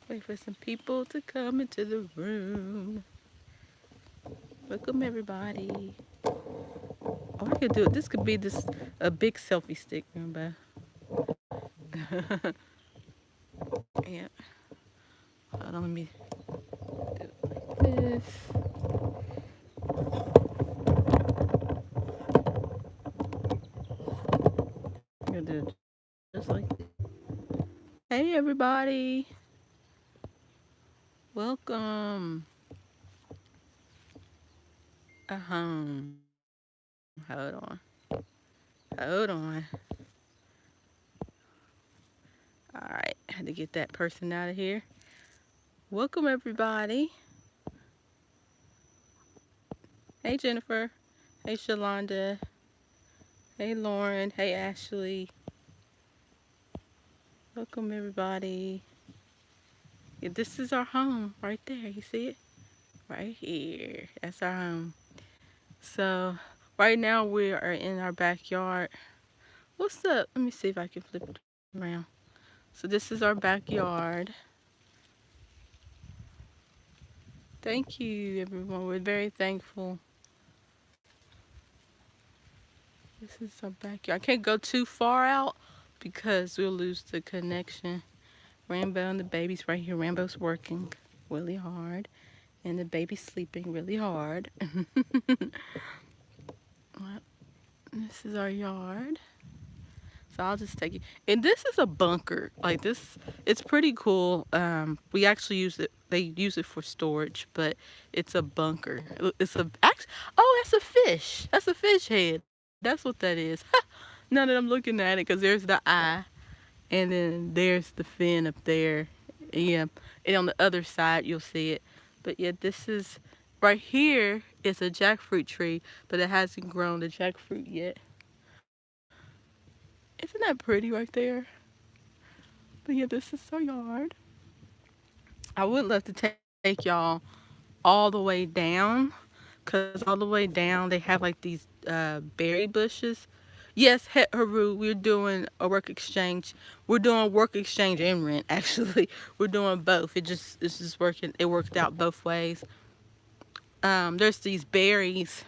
Wait for some people to come into the room. Welcome everybody. Oh, I could do it. This could be this a big selfie stick, remember? Yeah. Hold on, let me do it like this. I'm gonna do it just like this. Hey everybody. Welcome. Hold on. Hold on. Alright, I had to get that person out of here. Welcome everybody. Hey Jennifer. Hey Shalonda. Hey Lauren. Hey Ashley. Welcome everybody. Yeah, this is our home right there. You see it? Right here. That's our home. So right now we are in our backyard. What's up? Let me see if I can flip it around. So this is our backyard. Thank you everyone. We're very thankful. This is our backyard. I can't go too far out because we'll lose the connection. Rambo and the baby's right here. Rambo's working really hard. And the baby's sleeping really hard. Well, this is our yard. So I'll just take it. And this is a bunker. Like this, it's pretty cool. We actually use it. They use it for storage, but it's a bunker. It's a oh, that's a fish. That's a fish head. That's what that is. Now that I'm looking at it, because there's the eye, and then there's the fin up there. Yeah, and on the other side you'll see it. But yeah, this is right here is a jackfruit tree, but it hasn't grown the jackfruit yet. Isn't that pretty right there? But yeah, this is our yard. I would love to take y'all all the way down, because all the way down they have like these berry bushes. Yes, Haru, we're doing a work exchange. We're doing work exchange and rent actually. We're doing both. It's just working. It worked out both ways. There's these berries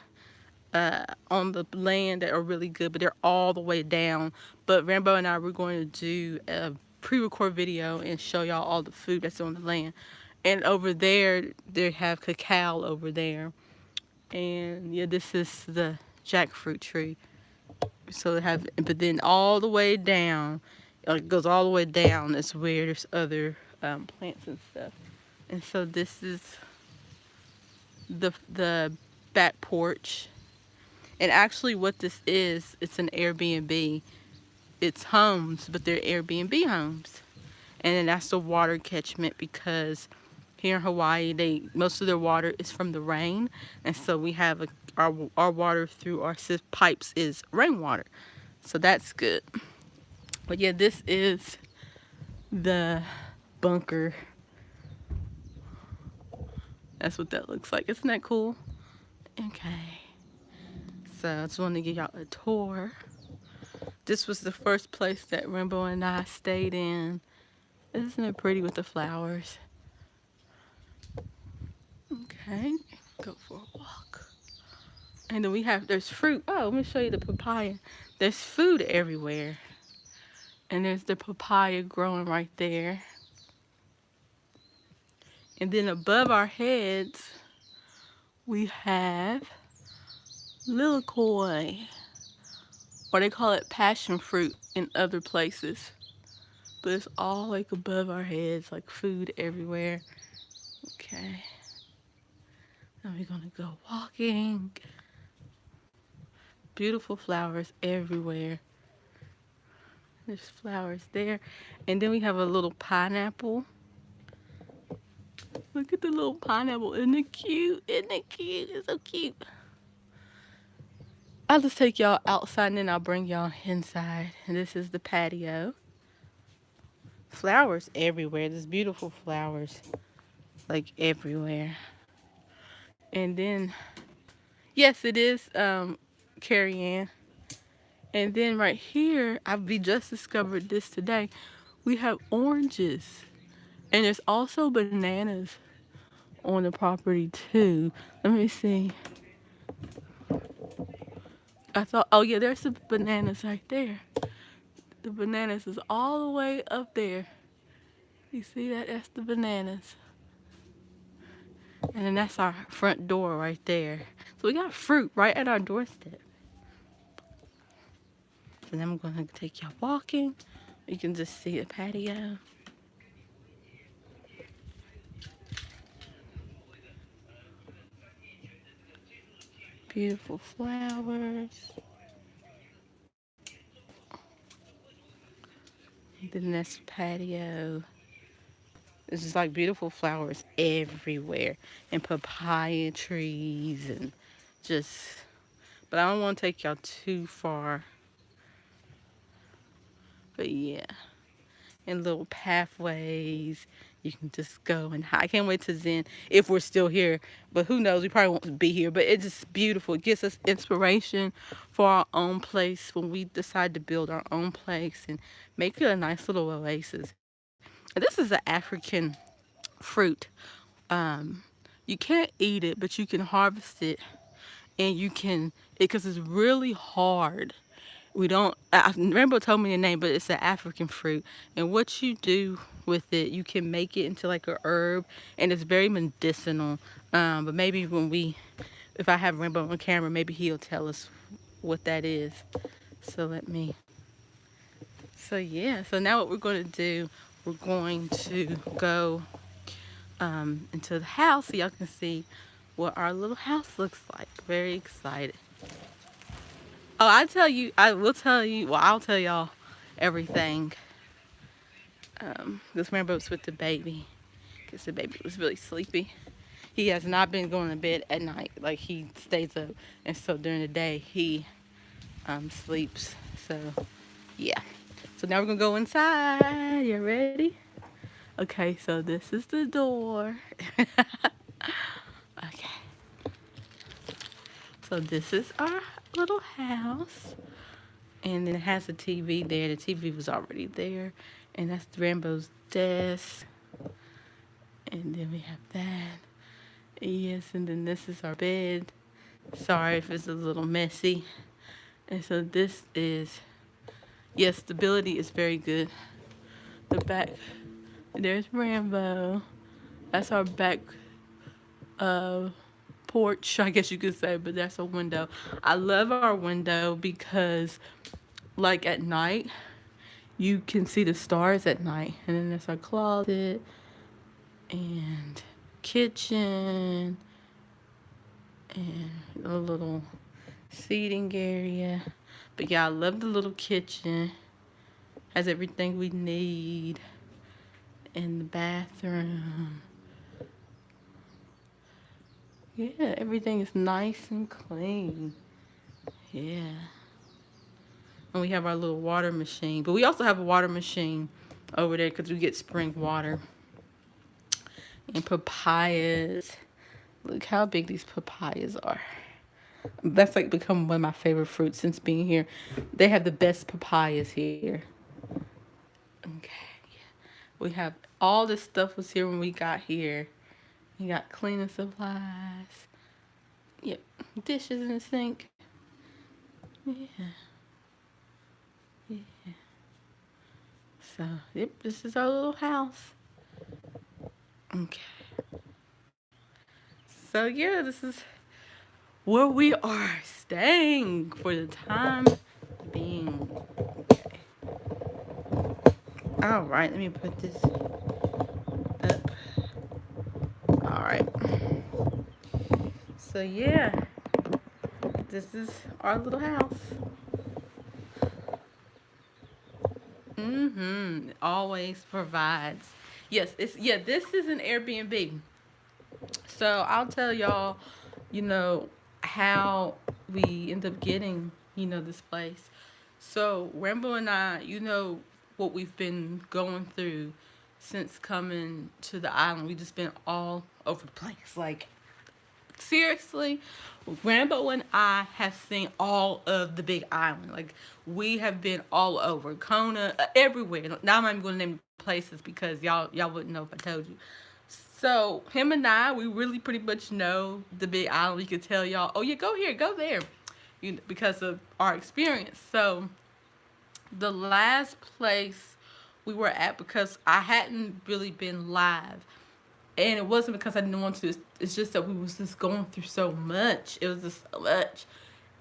on the land that are really good, but they're all the way down. But Rambo and I were going to do a pre-record video and show y'all all the food that's on the land. And over there, they have cacao over there. And yeah, this is the jackfruit tree. So they have, but then all the way down, it goes all the way down. It's where there's other plants and stuff. And so this is the back porch. And actually what this is, it's an Airbnb. It's homes, but they're Airbnb homes. And then that's the water catchment, because here in Hawaii, most of their water is from the rain. And so we have our water through our pipes is rainwater. So that's good. But yeah, this is the bunker. That's what that looks like. Isn't that cool? Okay. So I just wanted to give y'all a tour. This was the first place that Rambo and I stayed in. Isn't it pretty with the flowers? Okay, go for a walk. And then there's fruit. Oh, let me show you the papaya. There's food everywhere. And there's the papaya growing right there. And then above our heads, we have little koi, or they call it passion fruit in other places. But it's all like above our heads, like food everywhere. Okay. Now we're gonna go walking. Beautiful flowers everywhere. There's flowers there. And then we have a little pineapple. Look at the little pineapple. Isn't it cute? Isn't it cute? It's so cute. I'll just take y'all outside and then I'll bring y'all inside. And this is the patio. Flowers everywhere. There's beautiful flowers. Like everywhere. And then, yes, it is Carrie Ann. And then right here, we just discovered this today. We have oranges. And there's also bananas on the property too. Let me see. I thought, oh yeah, there's the bananas right there. The bananas is all the way up there. You see that? That's the bananas. And then that's our front door right there. So we got fruit right at our doorstep. So then I'm going to take y'all walking. You can just see the patio. Beautiful flowers. And then that's patio. It's just like beautiful flowers everywhere. And papaya trees and just, but I don't want to take y'all too far. But yeah, and little pathways. You can just go and hike. I can't wait to Zen if we're still here. But who knows? We probably won't be here. But it's just beautiful. It gives us inspiration for our own place when we decide to build our own place and make it a nice little oasis. And this is an African fruit. Um, you can't eat it, but you can harvest it, and you can because it's really hard. We don't. Rambo told me the name, but it's an African fruit. And what you do with it, you can make it into like a herb, and it's very medicinal. But maybe if I have Rambo on camera, maybe he'll tell us what that is. So let me. So yeah. So now what we're going to do, we're going to go into the house so y'all can see what our little house looks like. Very excited. Oh, I will tell you, well, I'll tell y'all everything. This Rambo's with the baby because the baby was really sleepy. He has not been going to bed at night. Like, he stays up. And so during the day, he sleeps. So, yeah. So now we're going to go inside. You ready? Okay, so this is the door. Okay. So this is our little house. And then it has a TV there. The TV was already there. And that's Rambo's desk. And then we have that. Yes, and then this is our bed. Sorry if it's a little messy. And so this is, yes, stability is very good. The back, there's Rambo. That's our back uh, porch, I guess you could say, but that's a window. I love our window because, like, at night, you can see the stars at night. And then there's our closet and kitchen and a little seating area. But yeah, I love the little kitchen. Has everything we need in the bathroom. Yeah, everything is nice and clean. Yeah. And we have our little water machine. But we also have a water machine over there because we get spring water. And papayas. Look how big these papayas are. That's like become one of my favorite fruits since being here. They have the best papayas here. Okay. We have all this stuff was here when we got here. We got cleaning supplies. Yep. Dishes in the sink. Yeah. Yeah. So, yep, this is our little house. Okay. So, yeah, this is where we are staying for the time being. Okay. All right, let me put this up. All right. So, yeah, this is our little house. It always provides. Yes, this is an Airbnb. So I'll tell y'all, you know, how we end up getting, this place. So Rambo and I, what we've been going through since coming to the island. We just been all over the place. Like, seriously, Rambo and I have seen all of the Big Island. Like we have been all over Kona, everywhere. Now I'm not even going to name places because y'all wouldn't know if I told you. So him and I, we really pretty much know the Big Island. We could tell y'all, oh yeah, go here, go there, because of our experience. So the last place we were at, because I hadn't really been live, and it wasn't because I didn't want to. It's just that we was just going through so much. It was just so much.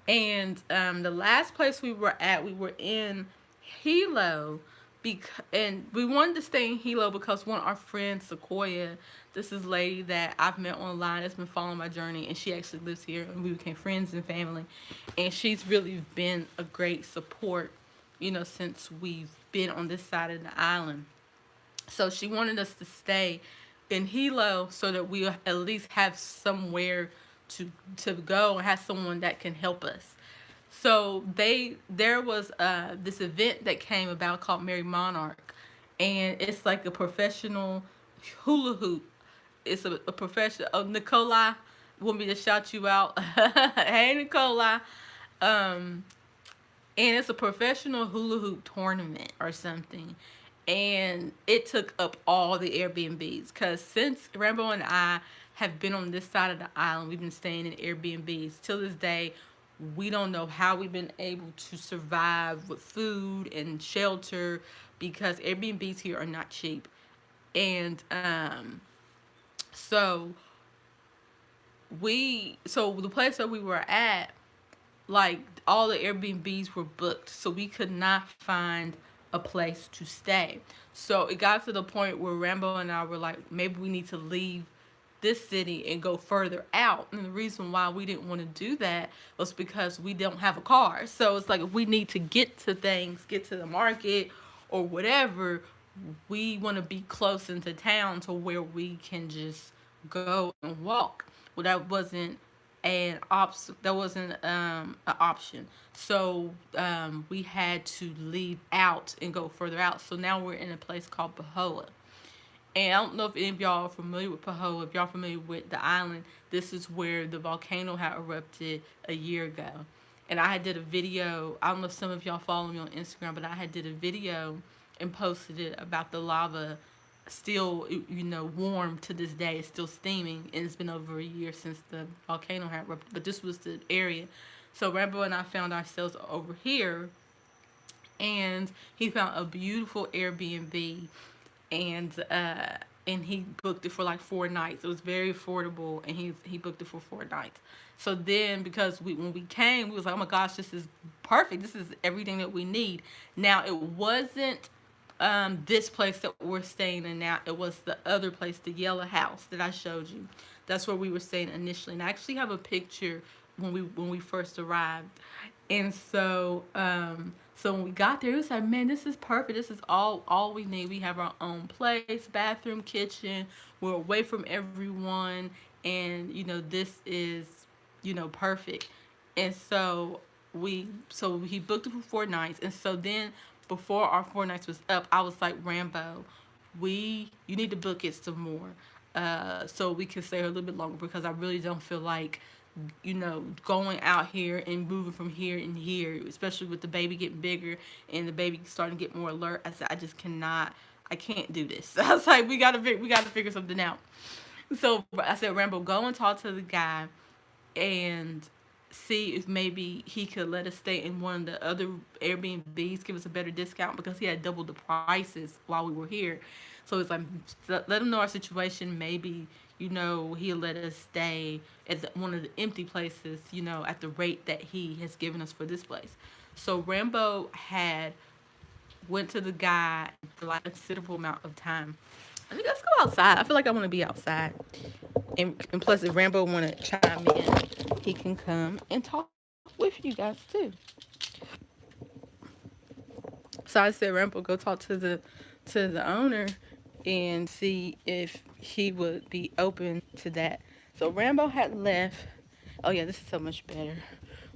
And the last place we were at, we were in Hilo, and we wanted to stay in Hilo because one of our friends, Sequoia, this is a lady that I've met online, that's been following my journey, and she actually lives here, and we became friends and family. And she's really been a great support, since we've been on this side of the island. So she wanted us to stay in Hilo so that we at least have somewhere to go and have someone that can help us. So there was this event that came about called Mary Monarch, and it's like a professional hula hoop. It's a professional. Oh, Nicola, want me to shout you out? Hey, Nicola. Um, and it's a professional hula hoop tournament or something. And it took up all the Airbnbs because since Rambo and I have been on this side of the island, we've been staying in Airbnbs. Till this day, we don't know how we've been able to survive with food and shelter because Airbnbs here are not cheap. And so so the place that we were at, like all the Airbnbs were booked, so we could not find a place to stay. So it got to the point where Rambo and I were like, maybe we need to leave this city and go further out. And the reason why we didn't want to do that was because we don't have a car. So it's like if we need to get to things, get to the market or whatever, we want to be close into town to where we can just go and walk. Well, that wasn't an option. So we had to leave out and go further out. So now we're in a place called Pahoa. And I don't know if any of y'all are familiar with Pahoa. If y'all are familiar with the island, this is where the volcano had erupted a year ago. And I had did a video. I don't know if some of y'all follow me on Instagram, but I had did a video and posted it about the lava still, warm to this day. It's still steaming, and it's been over a year since the volcano had erupted. But this was the area. So Rambo and I found ourselves over here, and he found a beautiful Airbnb, and he booked it for like 4 nights. It was very affordable, and he booked it for 4 nights. So then, because when we came, we was like, oh my gosh, this is perfect. This is everything that we need. Now it wasn't this place that we're staying in now. It was the other place, the yellow house that I showed you. That's where we were staying initially. And I actually have a picture when we first arrived. And so when we got there, it was like, man, this is perfect. This is all we need. We have our own place, bathroom, kitchen. We're away from everyone, and this is perfect. And so he booked it for 4 nights, and so then before our 4 nights was up, I was like, Rambo, you need to book it some more, so we can stay here a little bit longer because I really don't feel like going out here and moving from here and here, especially with the baby getting bigger and the baby starting to get more alert. I said, I can't do this. I was like, we gotta figure something out. So I said, Rambo, go and talk to the guy and see if maybe he could let us stay in one of the other Airbnbs, give us a better discount because he had doubled the prices while we were here. So it's like, let him know our situation. Maybe, he'll let us stay at one of the empty places, at the rate that he has given us for this place. So Rambo had went to the guy for like a considerable amount of time. I think let's go outside. I feel like I want to be outside. And plus, if Rambo want to chime in, he can come and talk with you guys too. So I said, Rambo, go talk to the owner and see if he would be open to that. So Rambo had left. Oh yeah, this is so much better.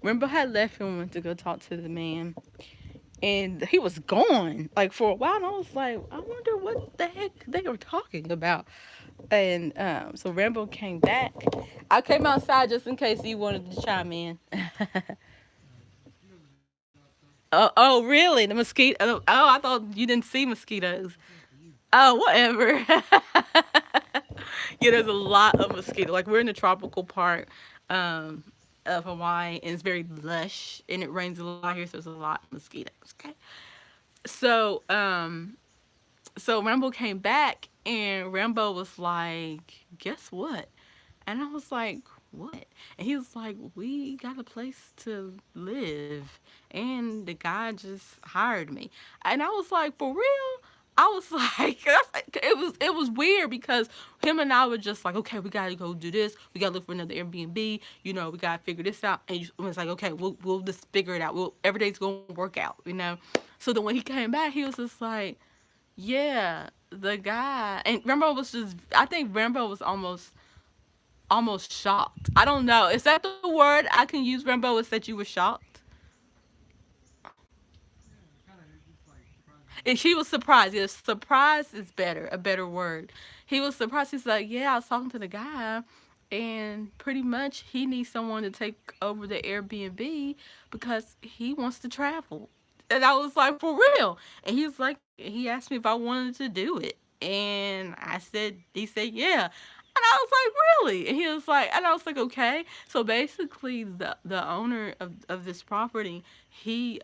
Rambo had left and went to go talk to the man, and he was gone like for a while. And I was like, I wonder what the heck they were talking about. And so Rambo came back. I came outside just in case you wanted to chime in. Oh, really? The mosquito? Oh, I thought you didn't see mosquitoes. Oh, whatever. Yeah, there's a lot of mosquitoes. Like we're in the tropical part um, of Hawaii, and it's very lush, and it rains a lot here, so there's a lot of mosquitoes. Okay, so so Rambo came back, and Rambo was like, "Guess what?" And I was like, "What?" And he was like, "We got a place to live." And the guy just hired me. And I was like, "For real?" I was like, it was weird because him and I were just like, okay, we gotta go do this. We gotta look for another Airbnb. We gotta figure this out. And it was like, okay, we'll just figure it out. Every day's gonna work out. So then when he came back, he was just like, yeah, the guy. And Rambo was just, I think Rambo was almost shocked. I don't know. Is that the word I can use, Rambo? Is that you were shocked? And she was surprised. Yes, surprise is better, a better word. He was surprised. He's like, yeah, I was talking to the guy, and pretty much he needs someone to take over the Airbnb because he wants to travel. And I was like, for real? And he was like, he asked me if I wanted to do it. And he said, yeah. And I was like, really? And he was like, and I was like, okay. So basically, the owner of this property, he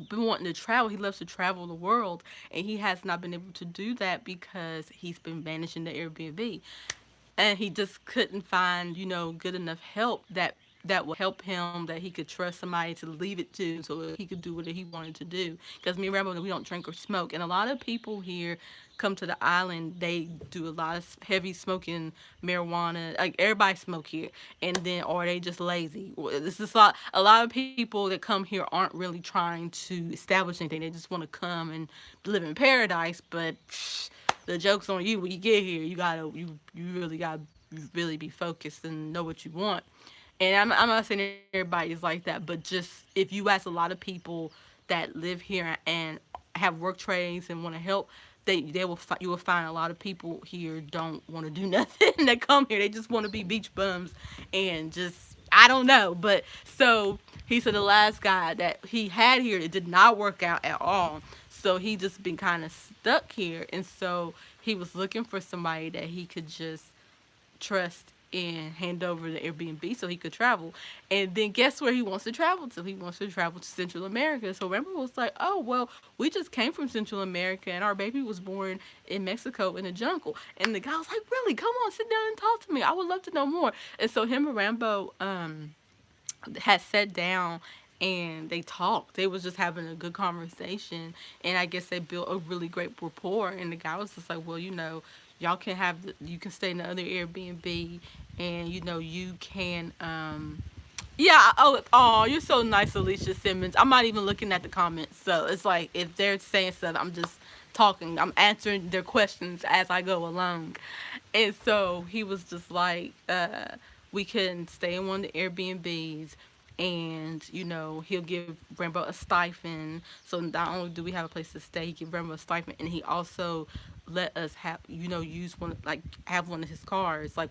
been wanting to travel. He loves to travel the world, and he has not been able to do that because he's been managing the Airbnb, and he just couldn't find good enough help that would help him, that he could trust somebody to leave it to so that he could do what he wanted to do. Because me and Rambo, we don't drink or smoke, and a lot of people here come to the island, they do a lot of heavy smoking, marijuana, like everybody smoke here, and then or they just lazy. This is a lot of people that come here aren't really trying to establish anything. They just want to come and live in paradise, but the joke's on you when you get here. You really gotta really be focused and know what you want. And I'm not saying everybody is like that, but just if you ask a lot of people that live here and have work trades and want to help, you will find a lot of people here don't want to do nothing. That come here, they just want to be beach bums and just I don't know. But so he said the last guy that he had here, it did not work out at all. So he just been kind of stuck here, and so he was looking for somebody that he could just trust and hand over the Airbnb so he could travel. And then guess where he wants to travel to? He wants to travel to Central America. So Rambo was like, oh, well, we just came from Central America and our baby was born in Mexico in the jungle. And the guy was like, really? Come on, sit down and talk to me. I would love to know more. And so him and Rambo had sat down and they talked. They was just having a good conversation, and I guess they built a really great rapport. And the guy was just like, "Well, y'all can you can stay in the other Airbnb, and you can yeah. Oh, you're so nice, Alicia Simmons. I'm not even looking at the comments, so it's like if they're saying stuff, I'm just talking. I'm answering their questions as I go along. And so he was just like, we can stay in one of the Airbnbs, and he'll give Rambo a stipend. So not only do we have a place to stay, he give Rambo a stipend, and he also let us have use one, like have one of his cars. Like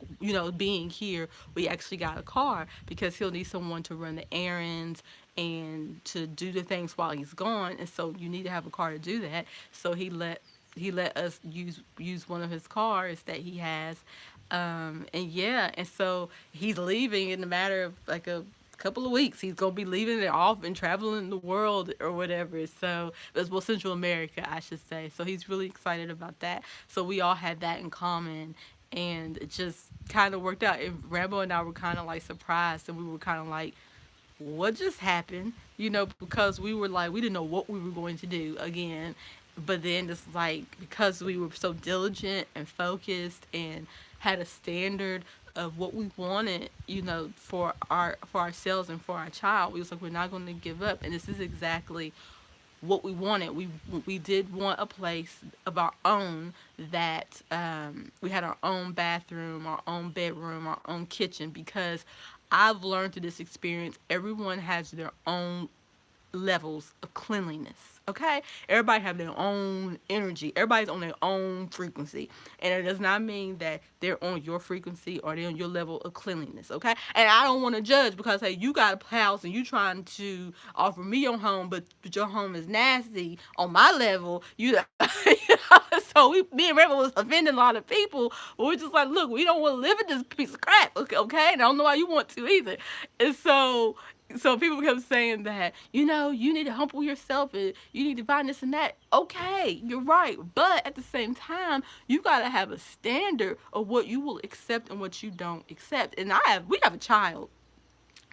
being here, we actually got a car because he'll need someone to run the errands and to do the things while he's gone, and so you need to have a car to do that. So he let us use one of his cars that he has, and yeah, and so he's leaving in a matter of like a couple of weeks. He's gonna be leaving it off and traveling the world or whatever. So as well, Central America, I should say. So he's really excited about that. So we all had that in common, and it just kind of worked out. And Rambo and I were kind of like surprised, and we were kind of like, what just happened? Because we were like, we didn't know what we were going to do again. But then it's like, because we were so diligent and focused and had a standard of what we wanted, for ourselves and for our child, we was like, we're not going to give up. And this is exactly what we wanted. We did want a place of our own that we had our own bathroom, our own bedroom, our own kitchen, because I've learned through this experience everyone has their own levels of cleanliness. Okay, everybody have their own energy. Everybody's on their own frequency, and it does not mean that they're on your frequency or they're on your level of cleanliness. Okay, and I don't want to judge because hey, you got a house and you trying to offer me your home, but your home is nasty on my level. You know, so me and Rambo was offending a lot of people. But we're just like, look, we don't want to live in this piece of crap. Okay, okay, and I don't know why you want to either. And so people kept saying that, you know, you need to humble yourself and you need to find this and that. Okay, you're right. But at the same time, you gotta have a standard of what you will accept and what you don't accept. And we have a child.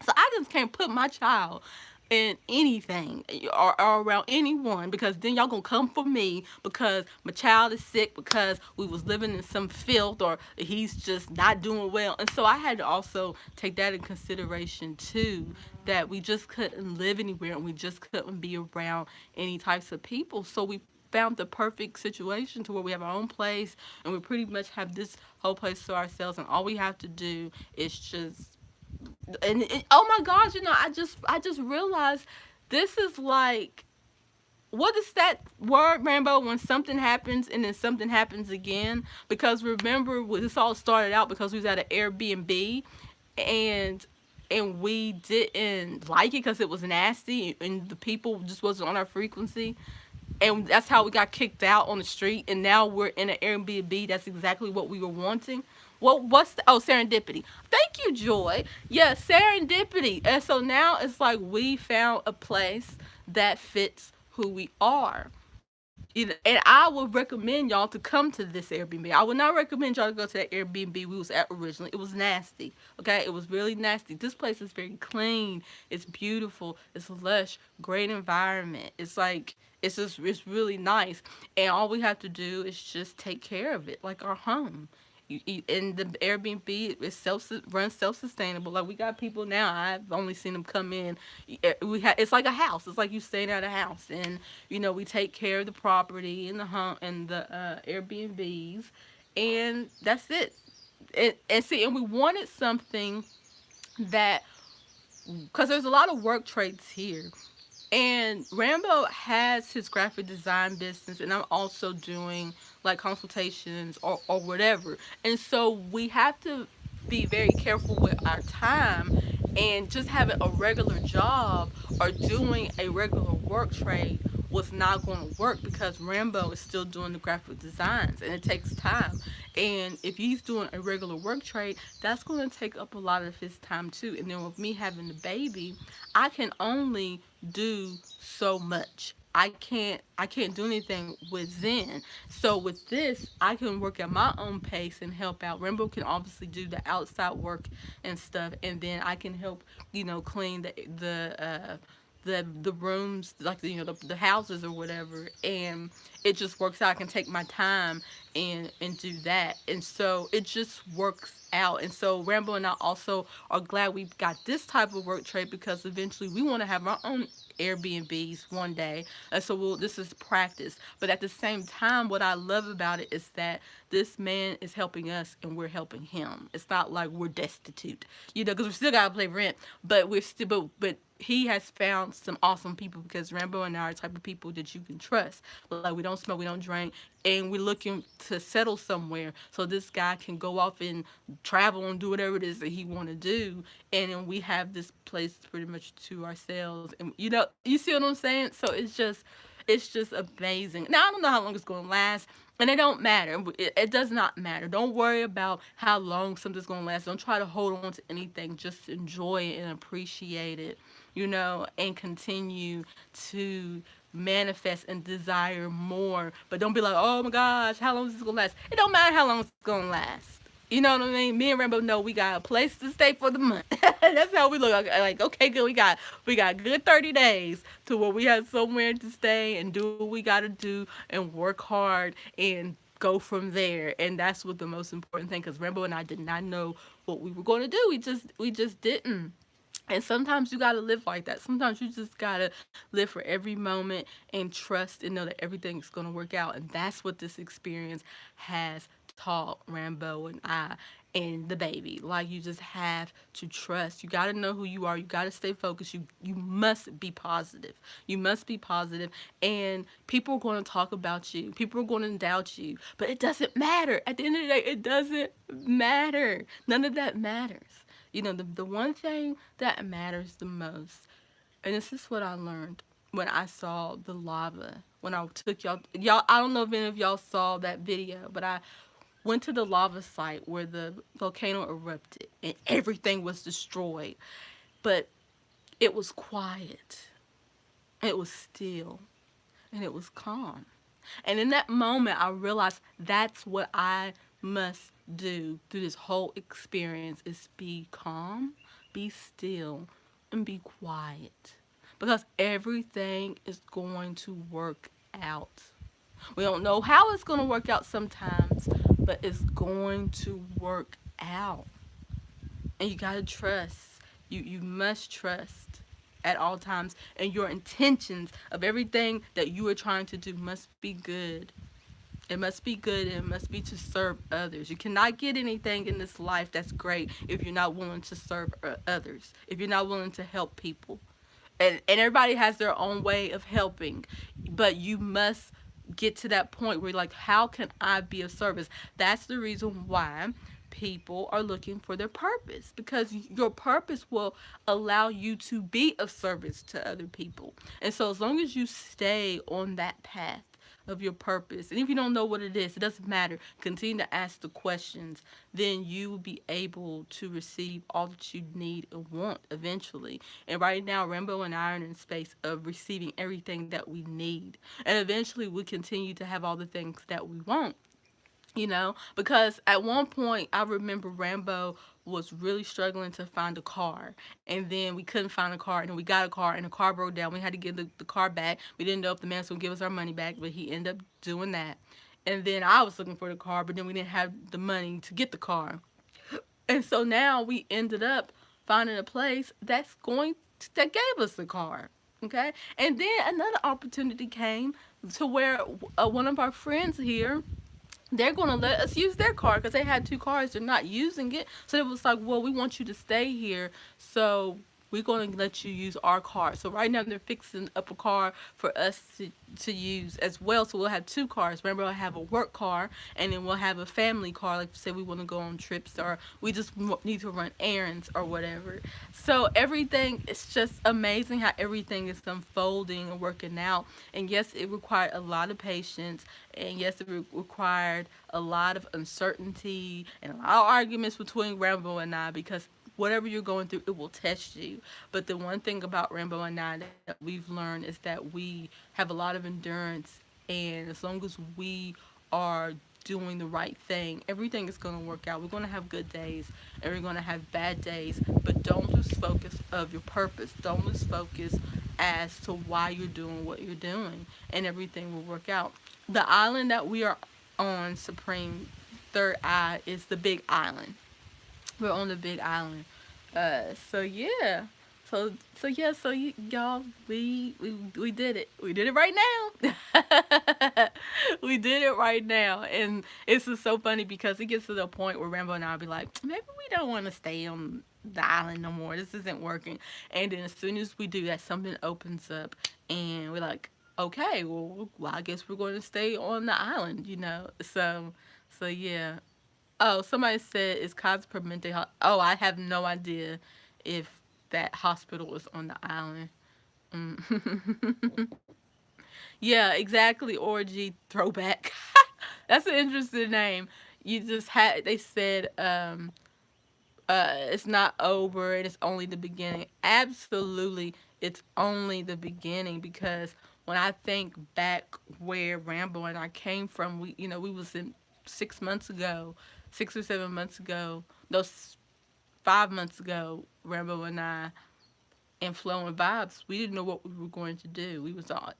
So I just can't put my child in anything or around anyone because then y'all gonna come for me because my child is sick because we was living in some filth or he's just not doing well. And so I had to also take that in consideration too, that we just couldn't live anywhere and we just couldn't be around any types of people. So we found the perfect situation to where we have our own place and we pretty much have this whole place to ourselves, and all we have to do is just oh my gosh, you know, I just realized this is like, what is that word, Rambo, when something happens and then something happens again? Because remember, this all started out because we was at an Airbnb, and we didn't like it because it was nasty and the people just wasn't on our frequency, and that's how we got kicked out on the street. And now we're in an Airbnb. That's exactly what we were wanting. What's the, oh, serendipity. Thank you, Joy. Yeah, serendipity. And so now it's like we found a place that fits who we are. And I would recommend y'all to come to this Airbnb. I would not recommend y'all to go to that Airbnb we was at originally. It was nasty. Okay, it was really nasty. This place is very clean. It's beautiful. It's lush. Great environment. It's like it's really nice. And all we have to do is just take care of it like our home. And the Airbnb is runs self sustainable. Like we got people now. I've only seen them come in. It's like a house. It's like you staying at a house, and you know we take care of the property and the home and the Airbnbs, and that's it. And see, and we wanted something that, because there's a lot of work trades here. And Rambo has his graphic design business, and I'm also doing like consultations or whatever. And so we have to be very careful with our time, and just having a regular job or doing a regular work trade was not going to work because Rambo is still doing the graphic designs and it takes time. And if he's doing a regular work trade, that's going to take up a lot of his time too. And then with me having the baby, I can only do so much. I can't do anything with Zen. So with this, I can work at my own pace and help out. Rainbow can obviously do the outside work and stuff, and then I can help, clean the rooms, like the houses or whatever, and it just works out. I can take my time and do that, and so it just works out. And so Rambo and I also are glad we got this type of work trade because eventually we want to have our own Airbnbs one day. And so this is practice. But at the same time, what I love about it is that this man is helping us and we're helping him. It's not like we're destitute, because we still gotta pay rent, but we're still, but he has found some awesome people because Rambo and I are the type of people that you can trust. Like we don't smoke, we don't drink, and we're looking to settle somewhere so this guy can go off and travel and do whatever it is that he want to do, and then we have this place pretty much to ourselves. And you see what I'm saying? So it's just amazing. Now I don't know how long it's going to last, and it don't matter. It does not matter. Don't worry about how long something's going to last. Don't try to hold on to anything. Just enjoy it and appreciate it, and continue to manifest and desire more. But don't be like, oh my gosh, how long is this going to last? It don't matter how long it's going to last. You know what I mean? Me and Rambo know we got a place to stay for the month. That's how we look. Like, okay, good. We got good 30 days to where we have somewhere to stay and do what we gotta do and work hard and go from there. And that's what the most important thing. Because Rambo and I did not know what we were going to do. We just didn't. And sometimes you gotta live like that. Sometimes you just gotta live for every moment and trust and know that everything's gonna work out. And that's what this experience has taught Rambo and I. and the baby. Like, you just have to trust. You got to know who you are. You got to stay focused. You must be positive. You must be positive. And people are going to talk about you. People are going to doubt you. But it doesn't matter. At the end of the day, it doesn't matter. None of that matters. The one thing that matters the most, and this is what I learned when I saw the lava. When I took y'all, I don't know if any of y'all saw that video, but I went to the lava site where the volcano erupted and everything was destroyed. But it was quiet, it was still, and it was calm. And in that moment, I realized that's what I must do through this whole experience is be calm, be still, and be quiet. Because everything is going to work out. We don't know how it's going to work out sometimes, but it's going to work out. And you got to trust. You must trust at all times. And your intentions of everything that you are trying to do must be good. It must be good and it must be to serve others. You cannot get anything in this life that's great if you're not willing to serve others, if you're not willing to help people. And everybody has their own way of helping, but you must get to that point where you're like, how can I be of service? That's the reason why people are looking for their purpose, because your purpose will allow you to be of service to other people. And so as long as you stay on that path of your purpose, and if you don't know what it is, it doesn't matter, continue to ask the questions, then you will be able to receive all that you need and want eventually. And right now, Rambo and I are in space of receiving everything that we need, and eventually we continue to have all the things that we want. Because at one point I remember Rambo was really struggling to find a car, and then we couldn't find a car, and then we got a car, and the car broke down. We had to give the car back. We didn't know if the man was going to give us our money back, but he ended up doing that. And then I was looking for the car, but then we didn't have the money to get the car. And so now we ended up finding a place that gave us the car. Okay? And then another opportunity came to where one of our friends here, they're going to let us use their car because they had two cars. They're not using it. So it was like, well, we want you to stay here. So we're going to let you use our car. So right now they're fixing up a car for us to use as well. So we'll have two cars. Remember, we'll have a work car, and then we'll have a family car. Like, say we want to go on trips, or we just need to run errands or whatever. So everything, it's just amazing how everything is unfolding and working out. And yes, it required a lot of patience. And yes, it required a lot of uncertainty and a lot of arguments between Rambo and I, because whatever you're going through, it will test you. But the one thing about Rambo and I that we've learned is that we have a lot of endurance, and as long as we are doing the right thing, everything is going to work out. We're going to have good days and we're going to have bad days, but don't lose focus of your purpose. Don't lose focus as to why you're doing what you're doing, and everything will work out. The island that we are on, Supreme Third Eye, is the Big Island. We're on the Big Island. So yeah. Y'all, we did it. We did it right now. We did it right now, and it's just so funny because it gets to the point where Rambo and I'll be like, maybe we don't want to stay on the island no more. This isn't working. And then as soon as we do that, something opens up, and we're like, okay, well, I guess we're going to stay on the island. So yeah. Oh, somebody said it's Casa Permente. Oh, I have no idea if that hospital is on the island. Yeah, exactly. Orgy throwback. That's an interesting name. You just had. They said it's not over and it's only the beginning. Absolutely, it's only the beginning, because when I think back where Rambo and I came from, we was in 6 months ago, 6 or 7 months ago, no, 5 months ago, Rambo and I, and Flowing Vibes, we didn't know what we were going to do. We was on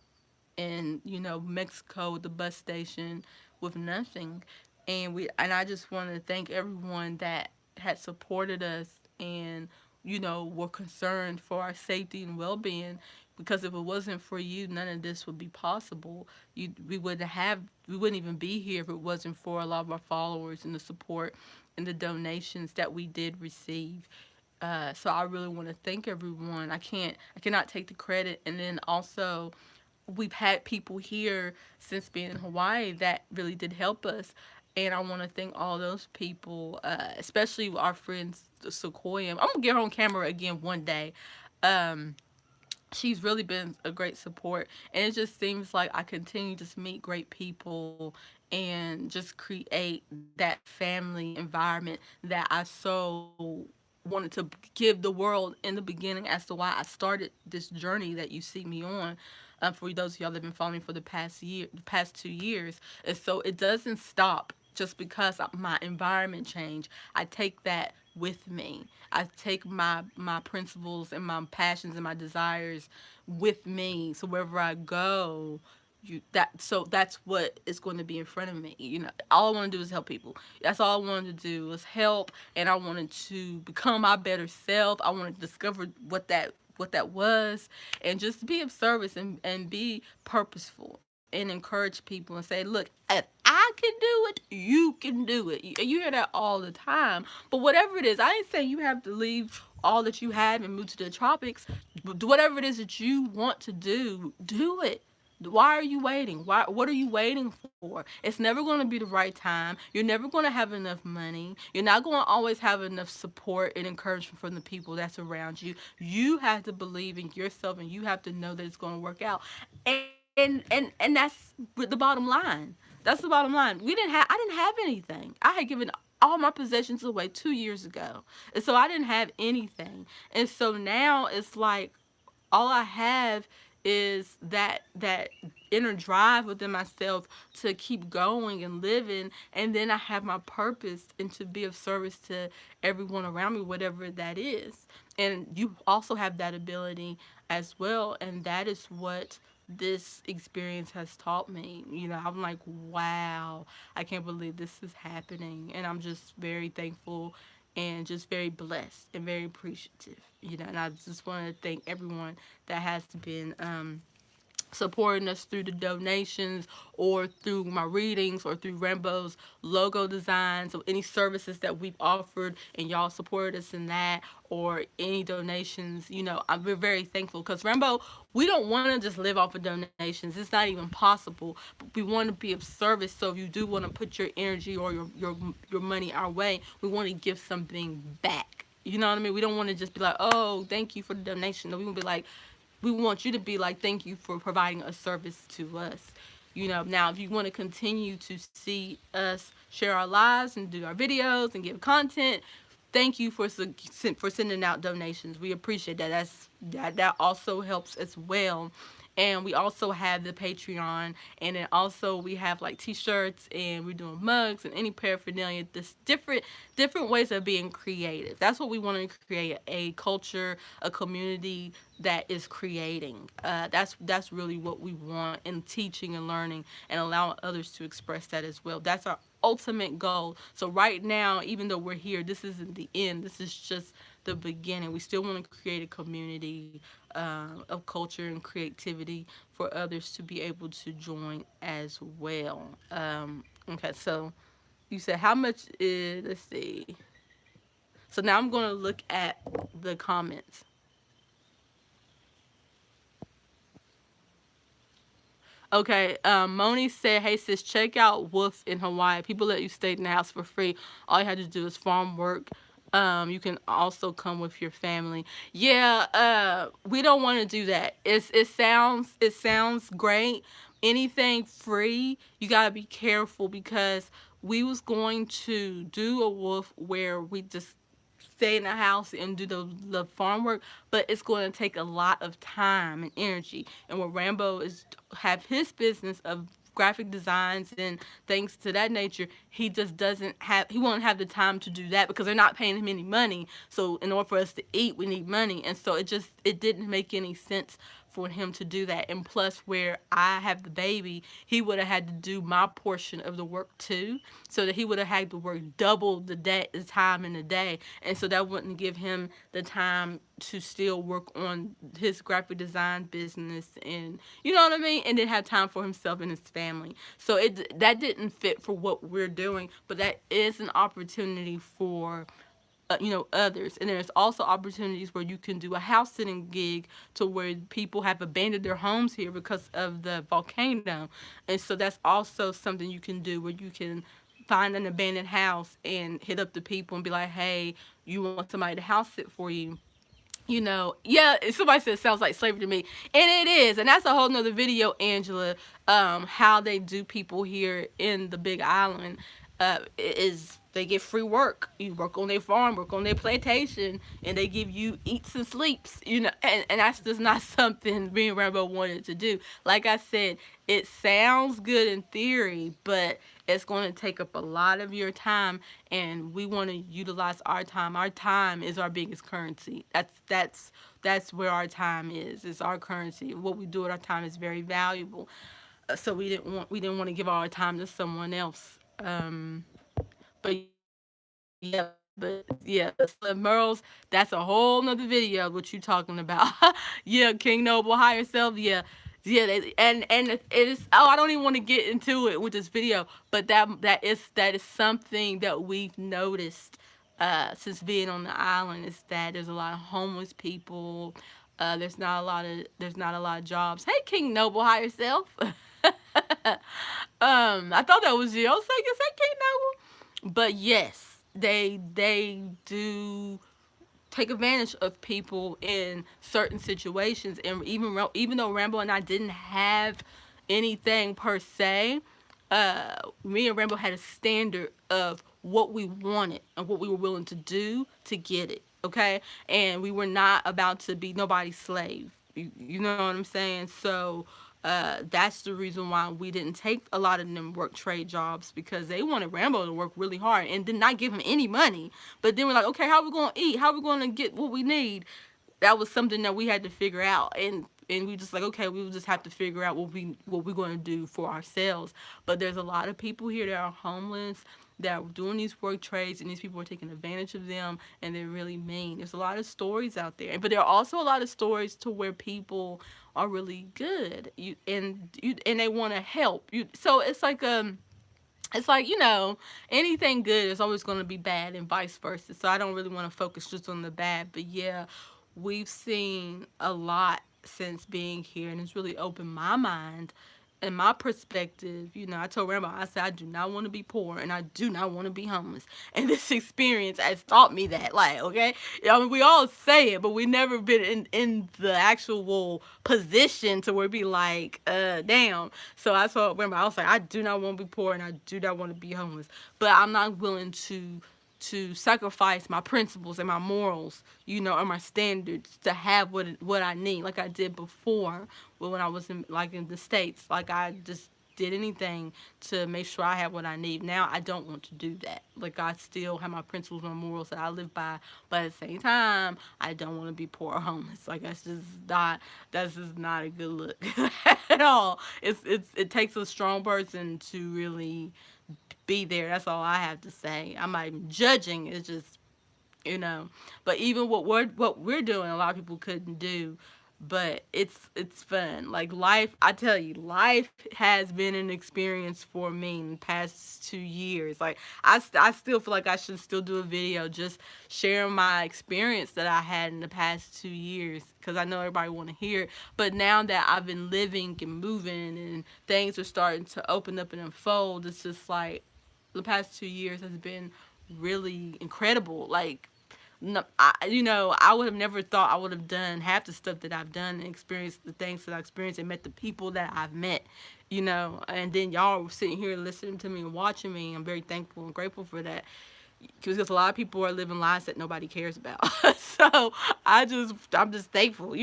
in Mexico, the bus station, with nothing. And I just want to thank everyone that had supported us, and were concerned for our safety and well-being, because if it wasn't for you, none of this would be possible. We wouldn't even be here if it wasn't for a lot of our followers and the support. and the donations that we did receive. So I really want to thank everyone. I cannot take the credit. And then also, we've had people here since being in Hawaii that really did help us. And I want to thank all those people, especially our friends Sequoia. I'm gonna get her on camera again one day. Um, she's really been a great support, and it just seems like I continue to meet great people and just create that family environment that I so wanted to give the world in the beginning as to why I started this journey that you see me on. For those of y'all that have been following me for the past 2 years, and so it doesn't stop just because my environment changed. I take that with me. I take my principles and my passions and my desires with me. So wherever I go, that's what is going to be in front of me. All I want to do is help people. That's all I wanted to do was help, and I wanted to become my better self. I wanted to discover what that was, and just be of service, and be purposeful, and encourage people and say, look, if I can do it, you can do it. You hear that all the time. But whatever it is, I ain't saying you have to leave all that you have and move to the tropics. But whatever it is that you want to do it. Why are you waiting? What are you waiting for? It's never going to be the right time. You're never going to have enough money. You're not going to always have enough support and encouragement from the people that's around you. You have to believe in yourself, and you have to know that it's going to work out. And that's the bottom line. That's the bottom line. I didn't have anything. I had given all my possessions away 2 years ago. And so I didn't have anything. And so now it's like all I have is that inner drive within myself to keep going and living, and then I have my purpose and to be of service to everyone around me, whatever that is. And you also have that ability as well, and that is what this experience has taught me. I'm like, wow, I can't believe this is happening, and I'm just very thankful and just very blessed and very appreciative. And I just want to thank everyone that has been supporting us through the donations, or through my readings, or through Rambo's logo designs, or any services that we've offered and y'all supported us in that, or any donations. We're very thankful, because Rambo, we don't want to just live off of donations. It's not even possible. But we want to be of service. So if you do want to put your energy or your money our way, we want to give something back. You know what I mean? We don't want to just be like, oh, thank you for the donation. No, we want to be like, we want you to be like, thank you for providing a service to us. Now if you want to continue to see us share our lives and do our videos and give content, thank you for sending out donations. We appreciate that. That also helps as well. And we also have the Patreon, and then also we have like t-shirts, and we're doing mugs and any paraphernalia. This different ways of being creative. That's what we want to create: a culture, a community that is creating. That's really what we want in teaching and learning, and allowing others to express that as well. That's our ultimate goal. So right now, even though we're here, this isn't the end. This is just the beginning. We still want to create a community of culture and creativity for others to be able to join as well. Okay, so you said how much is, let's see. So now I'm going to look at the comments. Okay, Moni said, hey sis, check out Wolf in Hawaii. People let you stay in the house for free. All you have to do is farm work. You can also come with your family. Yeah, we don't want to do that. It sounds great. Anything free, you gotta be careful, because we was going to do a wolf where we just stay in the house and do the farm work, but it's going to take a lot of time and energy. And when Rambo is have his business of graphic designs and things to that nature, he won't have the time to do that, because they're not paying him any money. So in order for us to eat, we need money. And so it didn't make any sense for him to do that. And plus, where I have the baby, he would have had to do my portion of the work too, so that he would have had to work double the time in the day, and so that wouldn't give him the time to still work on his graphic design business, and you know what I mean, and then have time for himself and his family. So that didn't fit for what we're doing, but that is an opportunity for others. And there's also opportunities where you can do a house sitting gig to where people have abandoned their homes here because of the volcano. And so that's also something you can do, where you can find an abandoned house and hit up the people and be like, hey, you want somebody to house sit for you. Yeah, somebody said it sounds like slavery to me, and it is, and that's a whole nother video, Angela. How they do people here in the Big Island, is they get free work. You work on their farm, work on their plantation, and they give you eats and sleeps. And that's just not something me and Rambo wanted to do. Like I said, it sounds good in theory, but it's going to take up a lot of your time, and we want to utilize our time. Our time is our biggest currency. That's where our time is. It's our currency. What we do with our time is very valuable. So we didn't want to give all our time to someone else. But yeah, the Slim Merles, that's a whole nother video. What you talking about? Yeah, King Noble higher self. Yeah, yeah, and it is. Oh, I don't even want to get into it with this video, but that is something that we've noticed since being on the island, is that there's a lot of homeless people. There's not a lot of jobs. Hey, King Noble higher self. I thought that was you. I was like, is that King Noble? But yes, they do take advantage of people in certain situations, and even though Rambo and I didn't have anything per se, me and Rambo had a standard of what we wanted and what we were willing to do to get it. Okay, and we were not about to be nobody's slave. You know what I'm saying? So that's the reason why we didn't take a lot of them work trade jobs, because they wanted Rambo to work really hard and did not give him any money. But then we're like, okay, how are we going to eat? How are we going to get what we need? That was something that we had to figure out, and we just like, okay, we will just have to figure out what we're going to do for ourselves. But there's a lot of people here that are homeless, that are doing these work trades, and these people are taking advantage of them, and they're really mean. There's a lot of stories out there, but there are also a lot of stories to where people are really good, and they want to help you. So it's like, anything good is always going to be bad, and vice versa. So I don't really want to focus just on the bad, but yeah, we've seen a lot since being here, and it's really opened my mind and my perspective. I told Rambo, I said, I do not want to be poor, and I do not want to be homeless. And this experience has taught me that. Like, okay, I mean, we all say it, but we never been in the actual position to where it be like, damn. So I told Rambo, I was like, I do not want to be poor, and I do not want to be homeless, but I'm not willing to sacrifice my principles and my morals, and my standards to have what I need, like I did before. Well, when I was in the States, like I just did anything to make sure I have what I need. Now I don't want to do that. Like, I still have my principles and morals that I live by, but at the same time, I don't want to be poor or homeless. Like, that's just not a good look at all. It takes a strong person to really be there. That's all I have to say. I'm not even judging. It's just, you know. But even what we're doing, a lot of people couldn't do. But it's fun. Like, life, I tell you, life has been an experience for me in the past 2 years. Like, I still feel like I should still do a video just sharing my experience that I had in the past 2 years, because I know everybody want to hear it. But now that I've been living and moving and things are starting to open up and unfold, it's just like the past 2 years has been really incredible. Like, no, I would have never thought I would have done half the stuff that I've done and experienced the things that I experienced and met the people that I've met, and then y'all were sitting here listening to me and watching me. I'm very thankful and grateful for that, because a lot of people are living lives that nobody cares about. So I'm just thankful.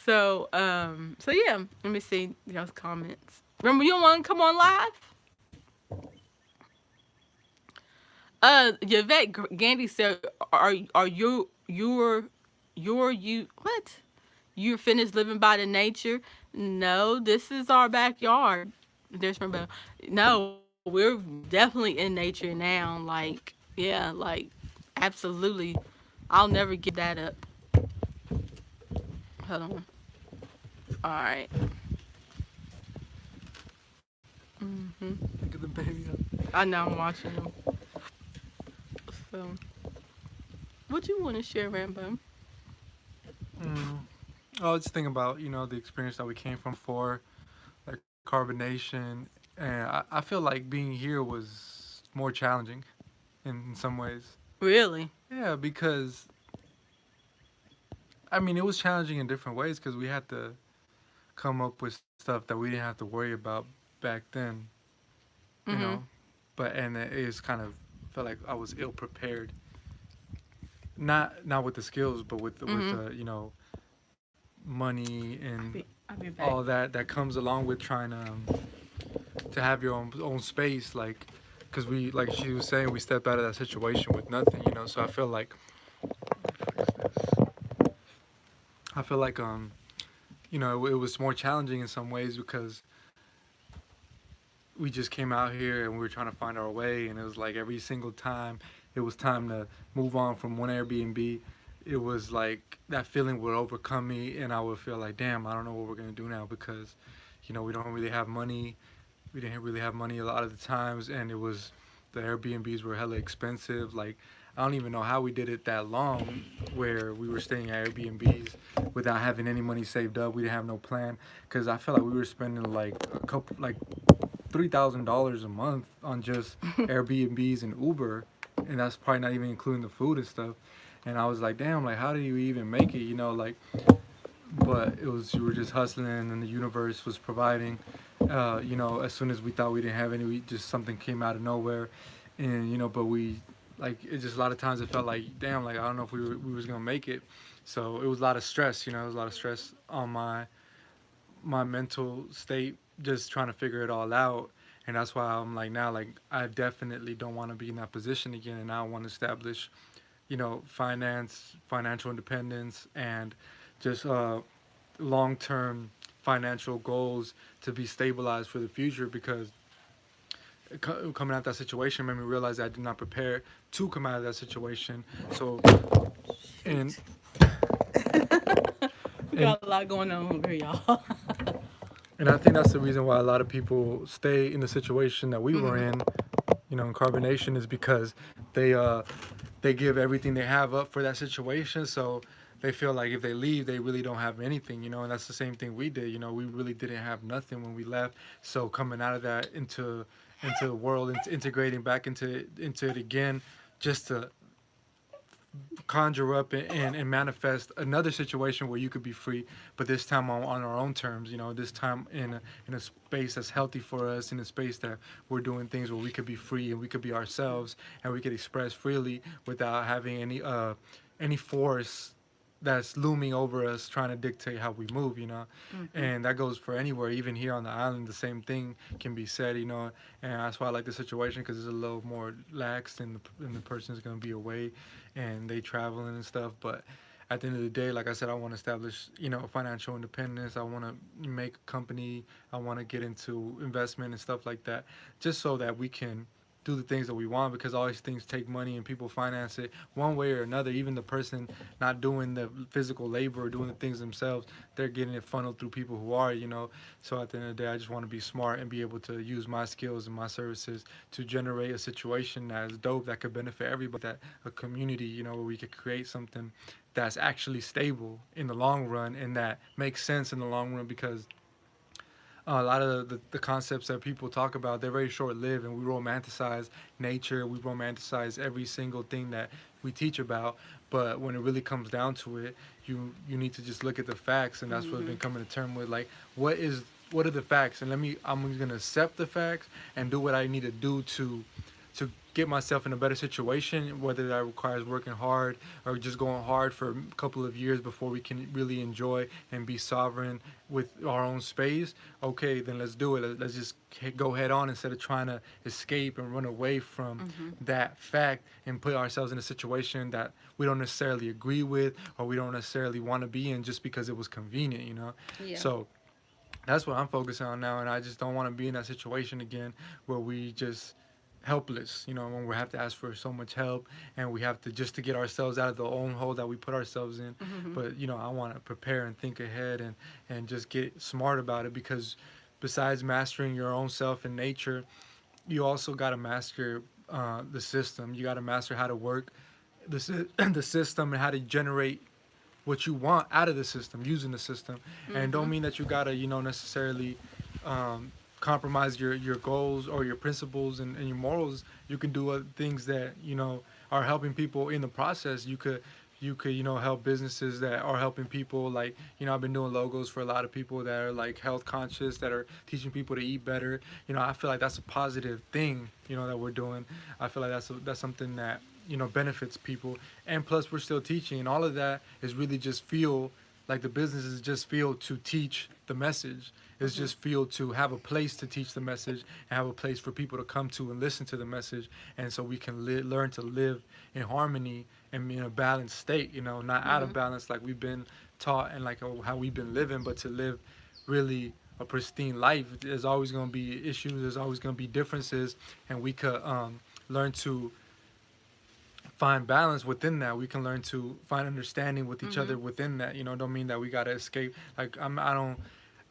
So yeah, let me see y'all's comments. Remember, you don't want to come on live? Yvette Gandy said, "Are you what? you're finished living by the nature. No, this is our backyard. There's Rambo. No, we're definitely in nature now. Like absolutely. I'll never give that up. Hold on. All right. Look at the baby. I know I'm watching them. So, what you want to share, Rambo? Mm. I was just thinking about the experience that we came from before, like carbonation, and I feel like being here was more challenging in some ways. Really? Yeah, because I mean it was challenging in different ways because we had to come up with stuff that we didn't have to worry about back then, you know. Mhm. But and it is kind of felt like I was ill prepared, not with the skills, but with Mhm. money and I'll be all back. that comes along with trying to have your own space, like because we like she was saying we stepped out of that situation with nothing, so I feel like I feel like it was more challenging in some ways because we just came out here and we were trying to find our way, and it was like every single time it was time to move on from one Airbnb, it was like that feeling would overcome me, and I would feel like, damn, I don't know what we're gonna do now because we don't really have money. We didn't really have money a lot of the times, and it was the Airbnbs were hella expensive. Like I don't even know how we did it that long, where we were staying at Airbnbs without having any money saved up. We didn't have no plan because I felt like we were spending like a couple like $3,000 a month on just Airbnbs and Uber, and that's probably not even including the food and stuff. And I was like, damn, like how do you even make it? Like, but it was you were just hustling, and the universe was providing. As soon as we thought we didn't have any, we just something came out of nowhere, and but we like it just a lot of times it felt like damn, like I don't know if we was gonna make it. So it was a lot of stress. It was a lot of stress on my mental state, just trying to figure it all out. And that's why I'm like now, like I definitely don't want to be in that position again, and I want to establish financial independence, and just long term financial goals to be stabilized for the future because coming out of that situation made me realize that I did not prepare to come out of that situation. So, and Shoot. We and got a lot going on over here, y'all. and I think that's the reason why a lot of people stay in the situation that we were Mhm. in carbonation, is because they give everything they have up for that situation. So they feel like if they leave, they really don't have anything, and that's the same thing we did. We really didn't have nothing when we left. So coming out of that into the world and integrating back into it again, just to conjure up and manifest another situation where you could be free, but this time on our own terms. This time in a space that's healthy for us, in a space that we're doing things where we could be free and we could be ourselves and we could express freely without having any force that's looming over us trying to dictate how we move. Mhm. And that goes for anywhere, even here on the island. The same thing can be said. And that's why I like the situation because it's a little more lax, and the person's going to be away and they traveling and stuff. But at the end of the day, like I said, I want to establish financial independence. I want to make a company. I want to get into investment and stuff like that, just so that we can do the things that we want, because all these things take money and people finance it one way or another. Even the person not doing the physical labor or doing the things themselves, they're getting it funneled through people who are. So at the end of the day, I just want to be smart and be able to use my skills and my services to generate a situation that is dope, that could benefit everybody, that a community, where we could create something that's actually stable in the long run and that makes sense in the long run. Because a lot of the concepts that people talk about, they're very short lived, and we romanticize nature, we romanticize every single thing that we teach about. But when it really comes down to it, you need to just look at the facts, and that's what I've been Mhm. coming to term with. Like, what are the facts? And I'm gonna accept the facts and do what I need to do to get myself in a better situation, whether that requires working hard or just going hard for a couple of years before we can really enjoy and be sovereign with our own space, okay, then let's do it. Let's just go head on instead of trying to escape and run away from Mhm. that fact and put ourselves in a situation that we don't necessarily agree with or we don't necessarily want to be in just because it was convenient, you know? Yeah. So that's what I'm focusing on now, and I just don't want to be in that situation again where we just helpless, you know, when we have to ask for so much help and we have to just to get ourselves out of the own hole that we put ourselves in. Mhm. But you know, I want to prepare and think ahead and just get smart about it, because besides mastering your own self and nature, you also got to master the system. You got to master how to work the system and how to generate what you want out of the system using the system. And it don't Mhm. mean that you gotta, you know, necessarily um, compromise your goals or your principles and your morals. You can do other things that, you know, are helping people in the process. You could, you know, help businesses that are helping people. Like, you know, I've been doing logos for a lot of people that are like health conscious, that are teaching people to eat better. You know, I feel like that's a positive thing, you know, that we're doing. I feel like that's something that, you know, benefits people. And plus we're still teaching, and all of that is really just fuel. Like the business is just fuel to teach the message. It's Mhm. just fuel to have a place to teach the message and have a place for people to come to and listen to the message. And so we can learn to live in harmony and in a balanced state, you know, not out of Mhm. balance like we've been taught and like how we've been living, but to live really a pristine life. There's always going to be issues, there's always going to be differences, and we could learn to find balance within that. We can learn to find understanding with each other Mhm. within that. You know, don't mean that we gotta escape. Like I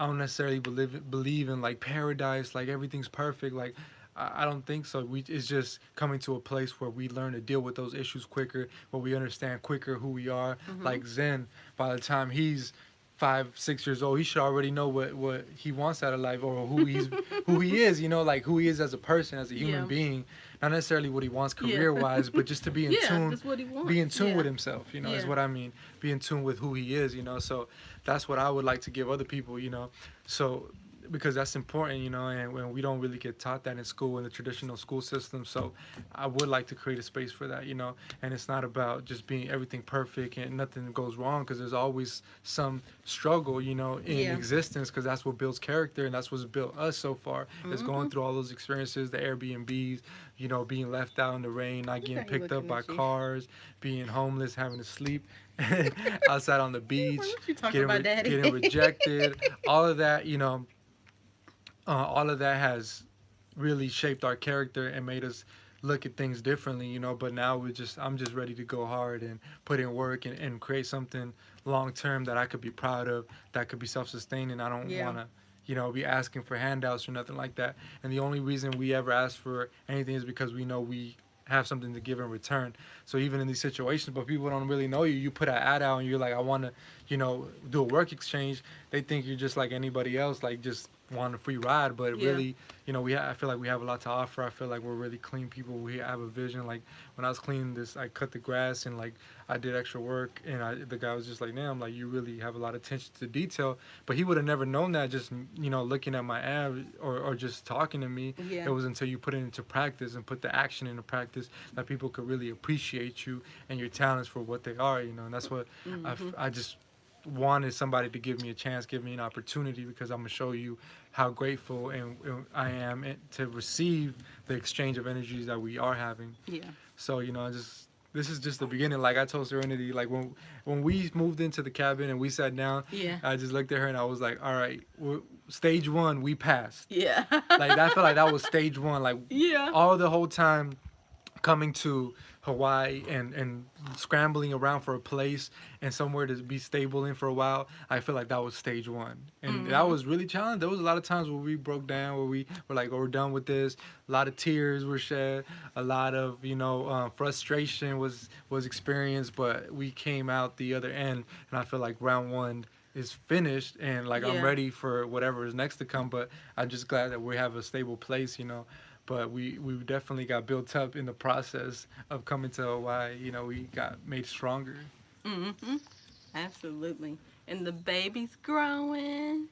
don't necessarily believe in like paradise, like everything's perfect. Like I don't think so. It's just coming to a place where we learn to deal with those issues quicker, where we understand quicker who we are. Mhm. Like Zen, by the time he's 5, 6 years old, he should already know what he wants out of life, or who he is. You know, like who he is as a person, as a human Yeah. being. Not necessarily what he wants Yeah. career wise, but just to Yeah. That's what he be wants. in tune Yeah. with himself. You know, is Yeah. what I mean. Be in tune with who he is. You know, so that's what I would like to give other people. You know, so because that's important, you know, and when we don't really get taught that in school, in the traditional school system. So I would like to create a space for that, you know, and it's not about just being everything perfect and nothing goes wrong, because there's always some struggle, you know, in Yeah. existence, because that's what builds character and that's what's built us so far, is going Mhm. through all those experiences, the Airbnbs, you know, being left out in the rain, not Look getting at he picked up looking by at you. cars, being homeless, having to sleep outside on the beach, What you talking about, Daddy? getting rejected, all of that, you know, all of that has really shaped our character and made us look at things differently, you know. But now I'm just ready to go hard and put in work and create something long term that I could be proud of, that could be self sustaining. I don't Yeah. want to, you know, be asking for handouts or nothing like that. And the only reason we ever ask for anything is because we know we have something to give in return. So even in these situations, but people don't really know you. You put an ad out and you're like, I want to, you know, do a work exchange. They think you're just like anybody else, like just want a free ride. But Yeah. really, you know, I feel like we have a lot to offer. I feel like we're really clean people. We have a vision. Like when I was cleaning this, I cut the grass and like I did extra work, and the guy was just like, "Damn, like you really have a lot of attention to detail." But he would have never known that just, you know, looking at my ad or just talking to me. It Yeah. was until you put it into practice and put the action into practice that people could really appreciate you and your talents for what they are. You know, and that's what Mhm. I just wanted somebody to give me a chance, give me an opportunity, because I'm gonna show you how grateful and I am to receive the exchange of energies that we are having. Yeah. So you know, I just this is just the beginning. Like I told Serenity, like when we moved into the cabin and we sat down, Yeah. I just looked at her and I was like, all right, stage one we passed. Yeah. Like I felt like that was stage one. Like Yeah. all the whole time coming to Hawaii and scrambling around for a place and somewhere to be stable in for a while, I feel like that was stage one. And that Mhm. was really challenging. There was a lot of times where we broke down, where we were like, oh, we're done with this. A lot of tears were shed. A lot of, you know, frustration was experienced, but we came out the other end. And I feel like round one is finished and like I'm Yeah. ready for whatever is next to come. But I'm just glad that we have a stable place, you know. But we definitely got built up in the process of coming to Hawaii. You know, we got made stronger. Mhm. Absolutely. And the baby's growing.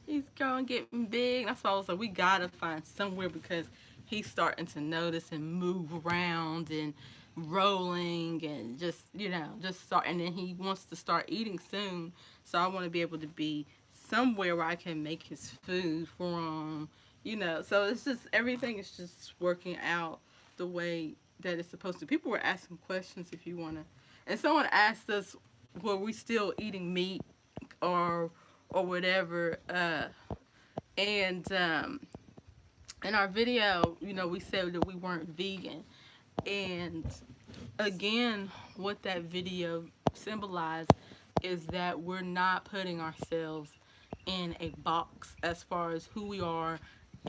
He's growing, getting big. That's why I was like, we gotta find somewhere because he's starting to notice and move around and rolling and just just start. And then he wants to start eating soon, so I want to be able to be somewhere where I can make his food for him. So it's just everything is just working out the way that it's supposed to. People were asking questions if you wanna, and someone asked us, were we still eating meat or whatever. And in our video, we said that we weren't vegan. And again, what that video symbolized is that we're not putting ourselves in a box as far as who we are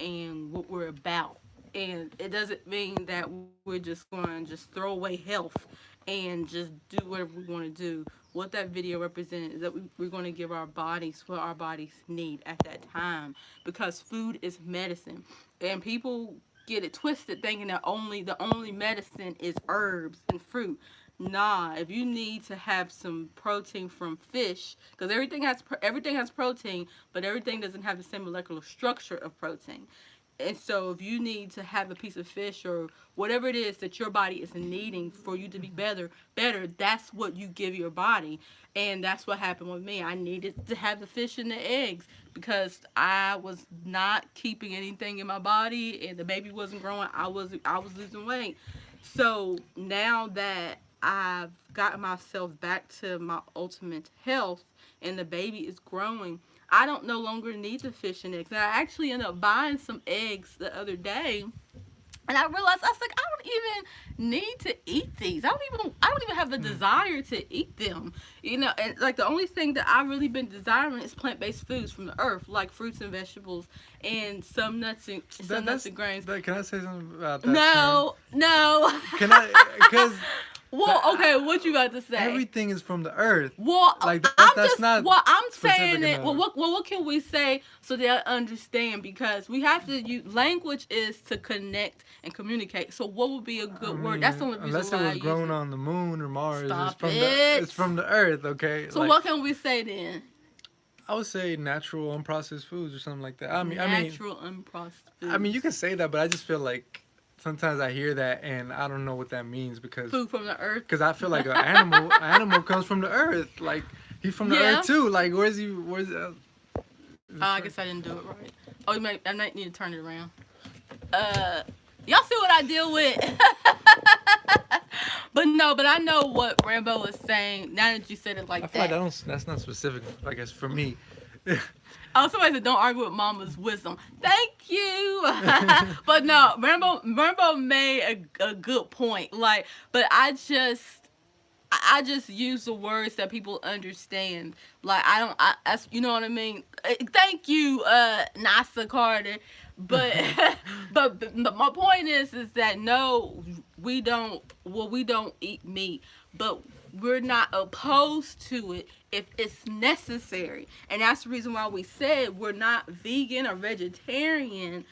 and what we're about. And it doesn't mean that we're just going to just throw away health and just do whatever we want to do. What that video represented is that we're going to give our bodies what our bodies need at that time, because food is medicine. And people get it twisted thinking that the only medicine is herbs and fruit. Nah, if you need to have some protein from fish, because everything has protein, but everything doesn't have the same molecular structure of protein. And so if you need to have a piece of fish or whatever it is that your body is needing for you to be better, that's what you give your body. And that's what happened with me. I needed to have the fish and the eggs because I was not keeping anything in my body and the baby wasn't growing. I was losing weight. So now that I've gotten myself back to my ultimate health and the baby is growing, I don't no longer need the fish and eggs. And I actually ended up buying some eggs the other day, and I realized I was like, I don't even need to eat these. I don't even have the desire to eat them. And like the only thing that I've really been desiring is plant-based foods from the earth, like fruits and vegetables and some nuts and grains. Can I say something about that term? No, no. Can I? Because Well, okay, what you got to say? everything is from the earth. Well, Like that's just not well, I'm specific saying it. enough. What can we say so they'll understand? Because we have to use language is to connect and communicate. So what would be a good word? That's the only reason unless why it I was use grown it. on the moon or Mars, Stop it's it. from the earth. Okay. So Like, what can we say then? I would say natural unprocessed foods or something like that. Natural unprocessed I mean, foods. you can say that, but I just feel like sometimes I hear that and I don't know what that means Food from the earth. because I feel like an animal comes from the earth. Like he's from the Yeah. earth too. Like where's he? Where's I guess I didn't do it right. Oh, I might need to turn it around. Y'all see what I deal with? But no, but I know what Rambo is saying. Now that you said it I like feel like that. that's not specific. I guess for me. Oh, somebody said don't argue with mama's wisdom. Thank you. But no, Rambo made a good point. Like, but I just use the words that people understand. Like you know what I mean. Thank you, NASA Carter. But but my point is that no, we don't. Well, we don't eat meat, but we're not opposed to it if it's necessary, and that's the reason why we said we're not vegan or vegetarian.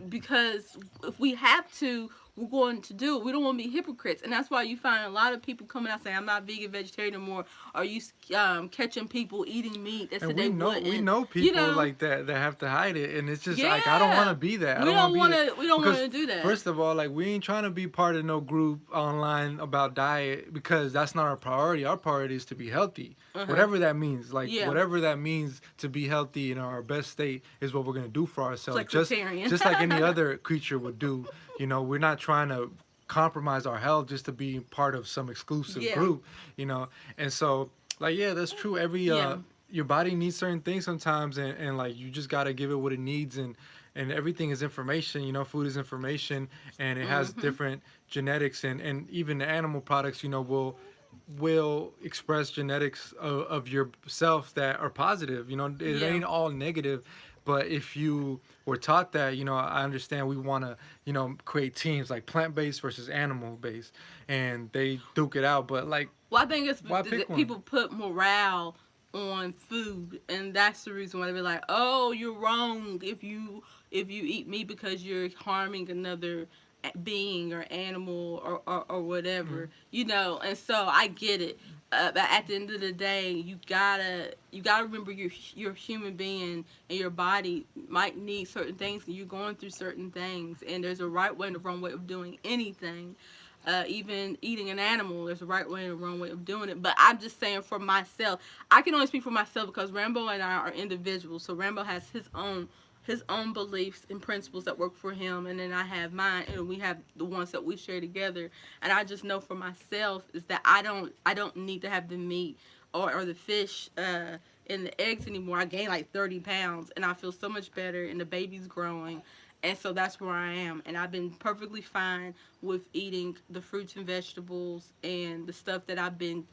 Because if we have to, we're going to do it. We don't want to be hypocrites, and that's why you find a lot of people coming out saying, "I'm not vegan, vegetarian anymore." Are you catching people eating meat that And said they wouldn't? we know people like that have to hide it, and it's just like I don't want to Yeah. be that. I We don't don't want want to to. We don't want because to do that. first of all, like we ain't trying to be part of no group online about diet because that's not our priority. Our priority is to be healthy, whatever that means. Like Yeah. whatever that means to be healthy in our best state is what we're gonna do for ourselves. Flexitarian. Just like any other creature would do. We're not trying to compromise our health just to be part of some exclusive Yeah. group. And so like yeah, that's true. Yeah. Your body needs certain things sometimes, and like you just got to give it what it needs, and everything is information. Food is information, and it has different genetics, and even the animal products will express genetics of yourself that are positive. It Yeah. ain't all negative. But if you were taught that, I understand we want to, create teams like plant-based versus animal-based, and they duke it out. But like, Well, I think it's why pick one? people put morale on food, and that's the reason why they be like, "Oh, you're wrong if you eat meat because you're harming another being or animal or whatever, Mm. and so I get it. But at the end of the day, you gotta remember you're a human being, and your body might need certain things, and you're going through certain things, and there's a right way and a wrong way of doing anything. Even eating an animal, there's a right way and a wrong way of doing it. But I'm just saying for myself, I can only speak for myself because Rambo and I are individuals. So Rambo has his own beliefs and principles that work for him, and then I have mine, and we have the ones that we share together. And I just know for myself is that I don't need to have the meat or the fish and the eggs anymore. I gained like 30 pounds, and I feel so much better, and the baby's growing. And so that's where I am, and I've been perfectly fine with eating the fruits and vegetables and the stuff that I've been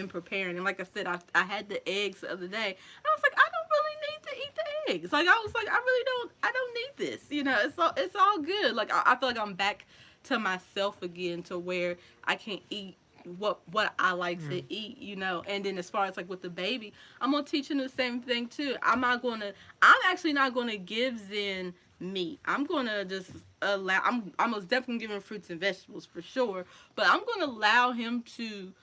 preparing. And like I said, I had the eggs the other day. I was like, I don't really need to eat the eggs. Like I was like, I don't need this. It's all good. Like I feel like I'm back to myself again, to where I can eat what I like to Mm. eat. And then as far as like with the baby, I'm gonna teach him the same thing too. I'm actually not gonna give Zen meat. I'm gonna just allow. I'm most definitely giving fruits and vegetables for sure, but I'm gonna allow him to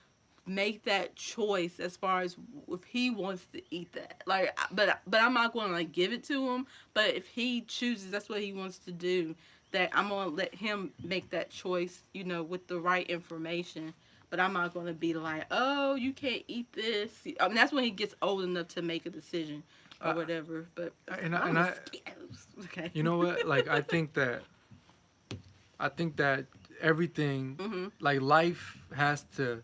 make that choice as far as if he wants to eat that. Like, but I'm not going to like give it to him. But if he chooses, that's what he wants to do. That I'm gonna let him make that choice, with the right information. But I'm not gonna be like, oh, you can't eat this. I mean, that's when he gets old enough to make a decision or Uh, whatever. But and I, oh, and I, mosquitoes. Okay. you know what? Like I think that everything, Mhm. like life, has to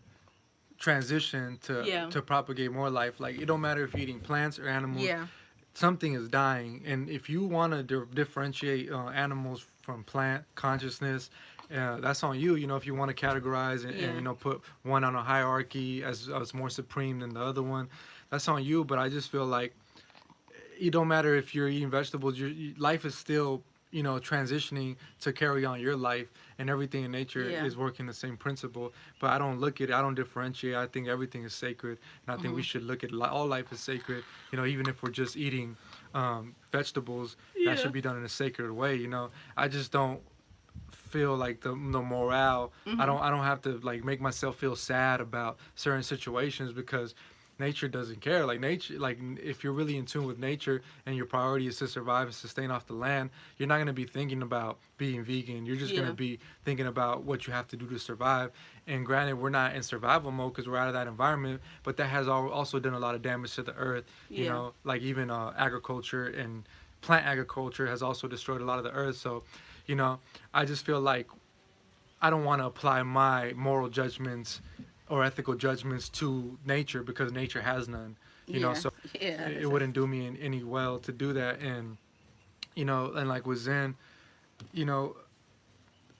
transition to Yeah. propagate more life. Like it don't matter if you're eating plants or animals, Yeah. something is dying. And if you want to differentiate animals from plant consciousness, that's on you. If you want to categorize and Yeah. put one on a hierarchy as more supreme than the other one, that's on you. But I just feel like it don't matter if you're eating vegetables. Life is still transitioning to carry on your life, and everything in nature Yeah. is working the same principle. But I don't look at it. I don't differentiate. I think everything is sacred, and I think we Mhm. should look at all life as sacred. Even if we're just eating vegetables, that Yeah. should be done in a sacred way. I just don't feel like the morale. Mhm. I don't have to like make myself feel sad about certain situations because nature doesn't care. Like nature, like if you're really in tune with nature and your priority is to survive and sustain off the land, you're not gonna be thinking about being vegan. You're just gonna Yeah. be thinking about what you have to do to survive. And granted, we're not in survival mode because we're out of that environment, but that has also done a lot of damage to the earth. Yeah. Like even agriculture and plant agriculture has also destroyed a lot of the earth. So, you know, I just feel like I don't want to apply my moral judgments or ethical judgments to nature because nature has none. Yeah. So Yeah. it wouldn't do me any well to do that. And and like with Zen, you know,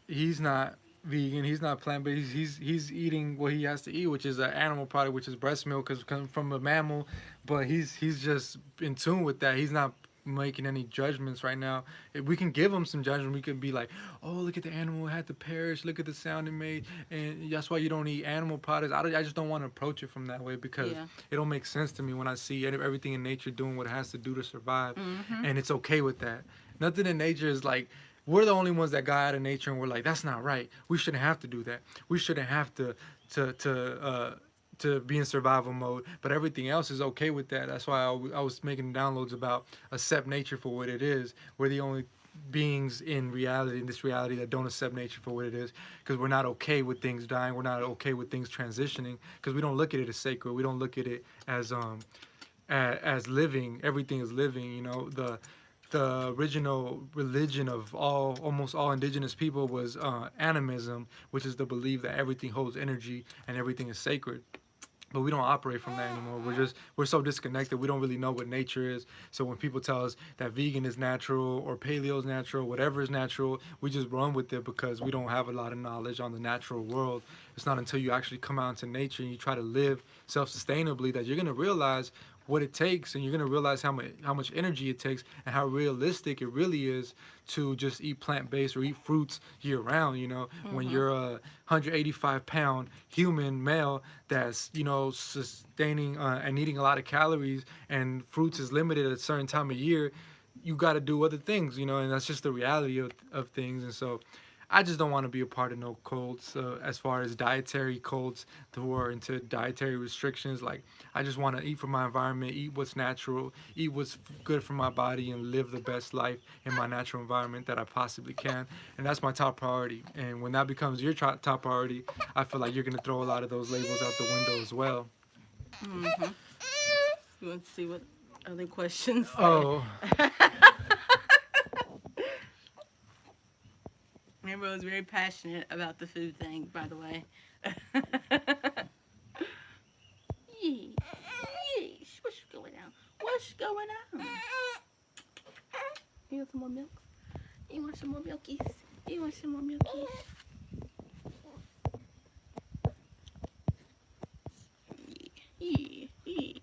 he's not vegan, he's not plant based, he's eating what he has to eat, which is an animal product, which is breast milk, because it comes from a mammal. But he's just in tune with that. He's not making any judgments right now. If we can give him some judgment, we can be like, oh, look at the animal, it had to perish, look at the sound it made, and that's why you don't eat animal products. I just don't want to approach it from that way because Yeah. it don't make sense to me when I see everything in nature doing what it has to do to survive, Mhm. and it's okay with that. Nothing in nature is like, we're the only ones that got out of nature and we're like, that's not right. We shouldn't have to do that. We shouldn't have to to uh to be in survival mode. But everything else is okay with that. That's why I was making downloads about accept nature for what it is. We're the only beings in reality, in this reality, that don't accept nature for what it is, because we're not okay with things dying. We're not okay with things transitioning, because we don't look at it as sacred. We don't look at it as living. Everything is living. The original religion of almost all indigenous people was animism, which is the belief that everything holds energy and everything is sacred. But we don't operate from that anymore. We're so disconnected. We don't really know what nature is. So when people tell us that vegan is natural or paleo is natural, whatever is natural, we just run with it because we don't have a lot of knowledge on the natural world. It's not until you actually come out into nature and you try to live self-sustainably that you're gonna realize what it takes, and you're gonna realize how much energy it takes and how realistic it really is to just eat plant-based or eat fruits year round. When Mhm. you're a 185-pound human male that's sustaining and eating a lot of calories, and fruits is limited at a certain time of year, you got to do other things, and that's just the reality of things. And so I just don't want to be a part of no cults. So as far as dietary cults who are into dietary restrictions, like I just want to eat from my environment, eat what's natural, eat what's good for my body, and live the best life in my natural environment that I possibly can. And that's my top priority. And when that becomes your top priority, I feel like you're gonna throw a lot of those labels out the window as well. Mm-hmm. You want to see what other questions say? Oh, Rambo is very passionate about the food thing, by the way. Yeesh. Yeesh. What's going on? What's going on? You want some more milk? You want some more milkies? You want some more milkies? Yeah, yeah.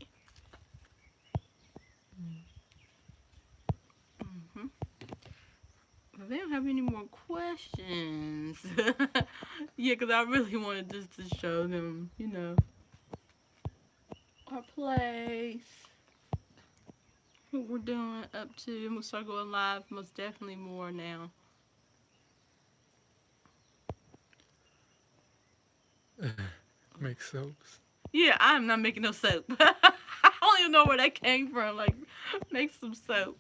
Mm-hmm. Well, they don't have any more questions. Yeah, because I really wanted just to show them, our place, what we're doing up to. And we'll start going live most definitely more now. make soaps. Yeah, I'm not making no soap. I don't even know where that came from. Like, make some soap.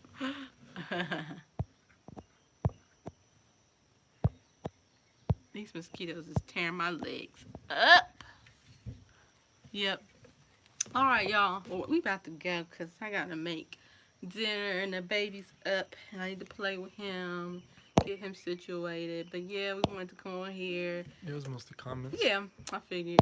These mosquitoes is tearing my legs up. Yep. All right, y'all. Well, we about to go because I got to make dinner and the baby's up and I need to play with him, get him situated. But yeah, we wanted to come on here. It was mostly comments. Yeah, I figured.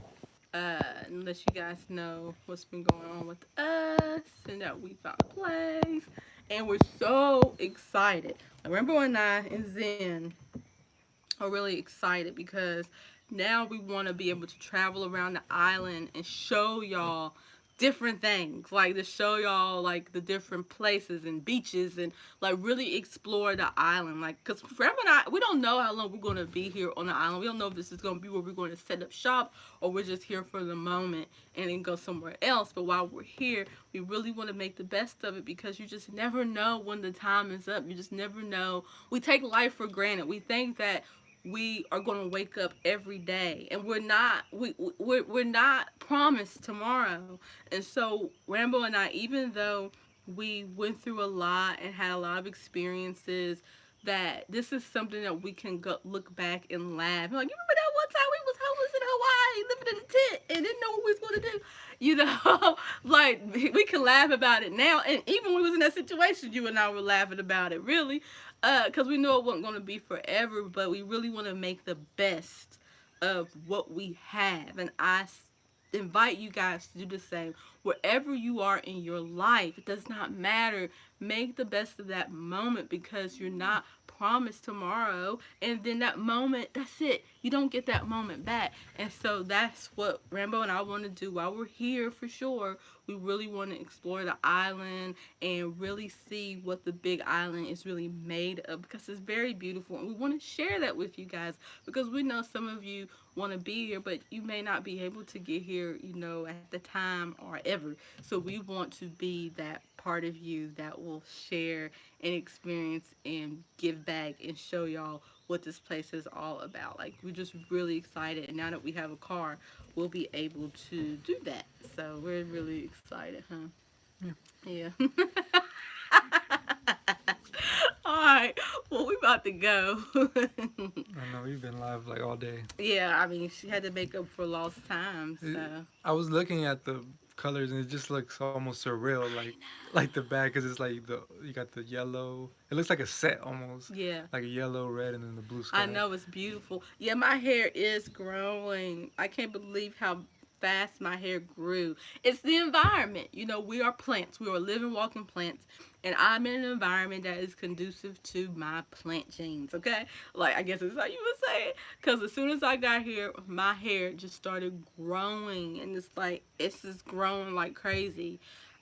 And let you guys know what's been going on with us and that we found a place. And we're so excited. Rambo and I and Zen are really excited because now we want to be able to travel around the island and show y'all different things, like to show y'all like the different places and beaches and like really explore the island, like because forever not we don't know how long we're going to be here on the island. We don't know if this is going to be where we're going to set up shop or we're just here for the moment and then go somewhere else. But while we're here, we really want to make the best of it because you just never know when the time is up. You just never know. We take life for granted. We think that we are going to wake up every day and we're not promised tomorrow. And so Rambo and I, even though we went through a lot and had a lot of experiences, that this is something that we can go look back and laugh. Like, you remember that one time we was homeless in Hawaii, living in a tent, and didn't know what we was going to do? Like we can laugh about it now. And even when we was in that situation, you and I were laughing about it, really, because we know it wasn't going to be forever. But we really want to make the best of what we have, and invite you guys to do the same. Wherever you are in your life, it does not matter. Make the best of that moment because you're not promised tomorrow. And then that moment, that's it. You don't get that moment back. And so that's what Rambo and I want to do while we're here for sure. We really want to explore the island and really see what the big island is really made of because it's very beautiful. And we want to share that with you guys because we know some of you want to be here, but you may not be able to get here, at the time or ever. So we want to be that part of you that will share and experience and give back and show y'all what this place is all about. Like, we're just really excited. And now that we have a car, we'll be able to do that. So we're really excited, huh? Yeah. Yeah. All right. Well, we about to go. I know we've been live like all day. Yeah, I mean, she had to make up for lost time, so. I was looking at the colors and it just looks almost surreal, like the back, because it's like you got the yellow. It looks like a set almost, Yeah. like a yellow, red, and then the blue I sky. know it's beautiful. Yeah, my hair is growing. I can't believe how fast my hair grew. It's the environment. We are plants. We are living, walking plants. And I'm in an environment that is conducive to my plant genes, okay? Like, I guess that's how you would say it. Because as soon as I got here, my hair just started growing. And it's just growing like crazy.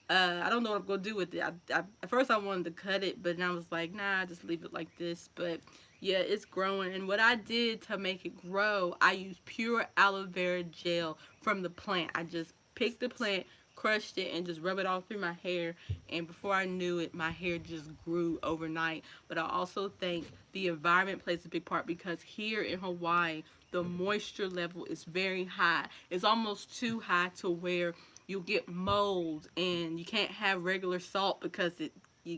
I don't know what I'm going to do with it. At first, I wanted to cut it, but then I was like, nah, just leave it like this. But yeah, it's growing. And what I did to make it grow, I used pure aloe vera gel from the plant. I just picked the plant, crushed it and just rub it all through my hair. And before I knew it, my hair just grew overnight. But I also think the environment plays a big part because here in Hawaii, the moisture level is very high. It's almost too high to where you'll get mold and you can't have regular salt because it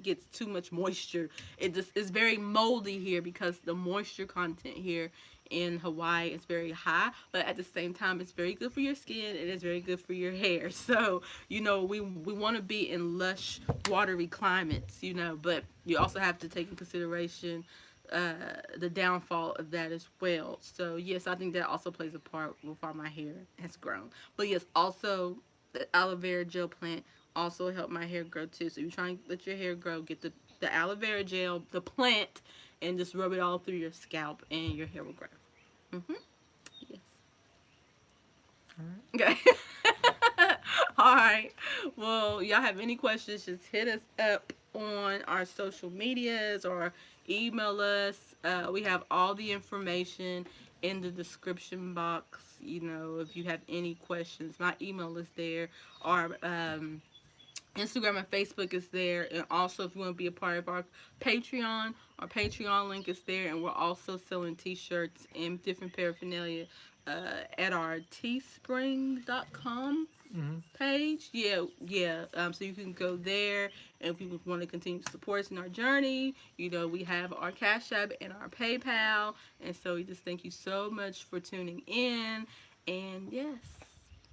gets too much moisture. It just is very moldy here because the moisture content here in Hawaii is very high, but at the same time it's very good for your skin and it's very good for your hair. So, we want to be in lush, watery climates, but you also have to take in consideration the downfall of that as well. So yes, I think that also plays a part with how my hair has grown. But yes, also the aloe vera gel plant also helped my hair grow too. So if you're trying to let your hair grow, get the aloe vera gel, the plant, and just rub it all through your scalp, and your hair will grow. Mhm. Yes. All right. Okay. All right. Well, y'all have any questions, just hit us up on our social medias or email us. We have all the information in the description box. If you have any questions, my email is there. Our Instagram and Facebook is there. And also, if you want to be a part of our Patreon link is there. And we're also selling t shirts and different paraphernalia at our teespring.com Mm-hmm. page. Yeah, yeah. So you can go there, and if you want to continue to support us in our journey, we have our Cash App and our PayPal. And so we just thank you so much for tuning in. And yes,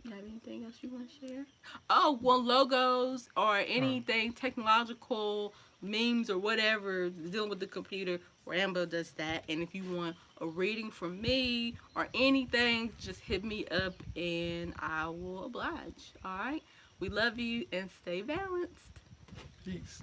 you have anything else you want to share? Oh, well, logos or Oh, anything technological, memes or whatever dealing with the computer, Rambo does that. And if you want a reading from me or anything, just hit me up and I will oblige. All right. We love you and stay balanced. peace.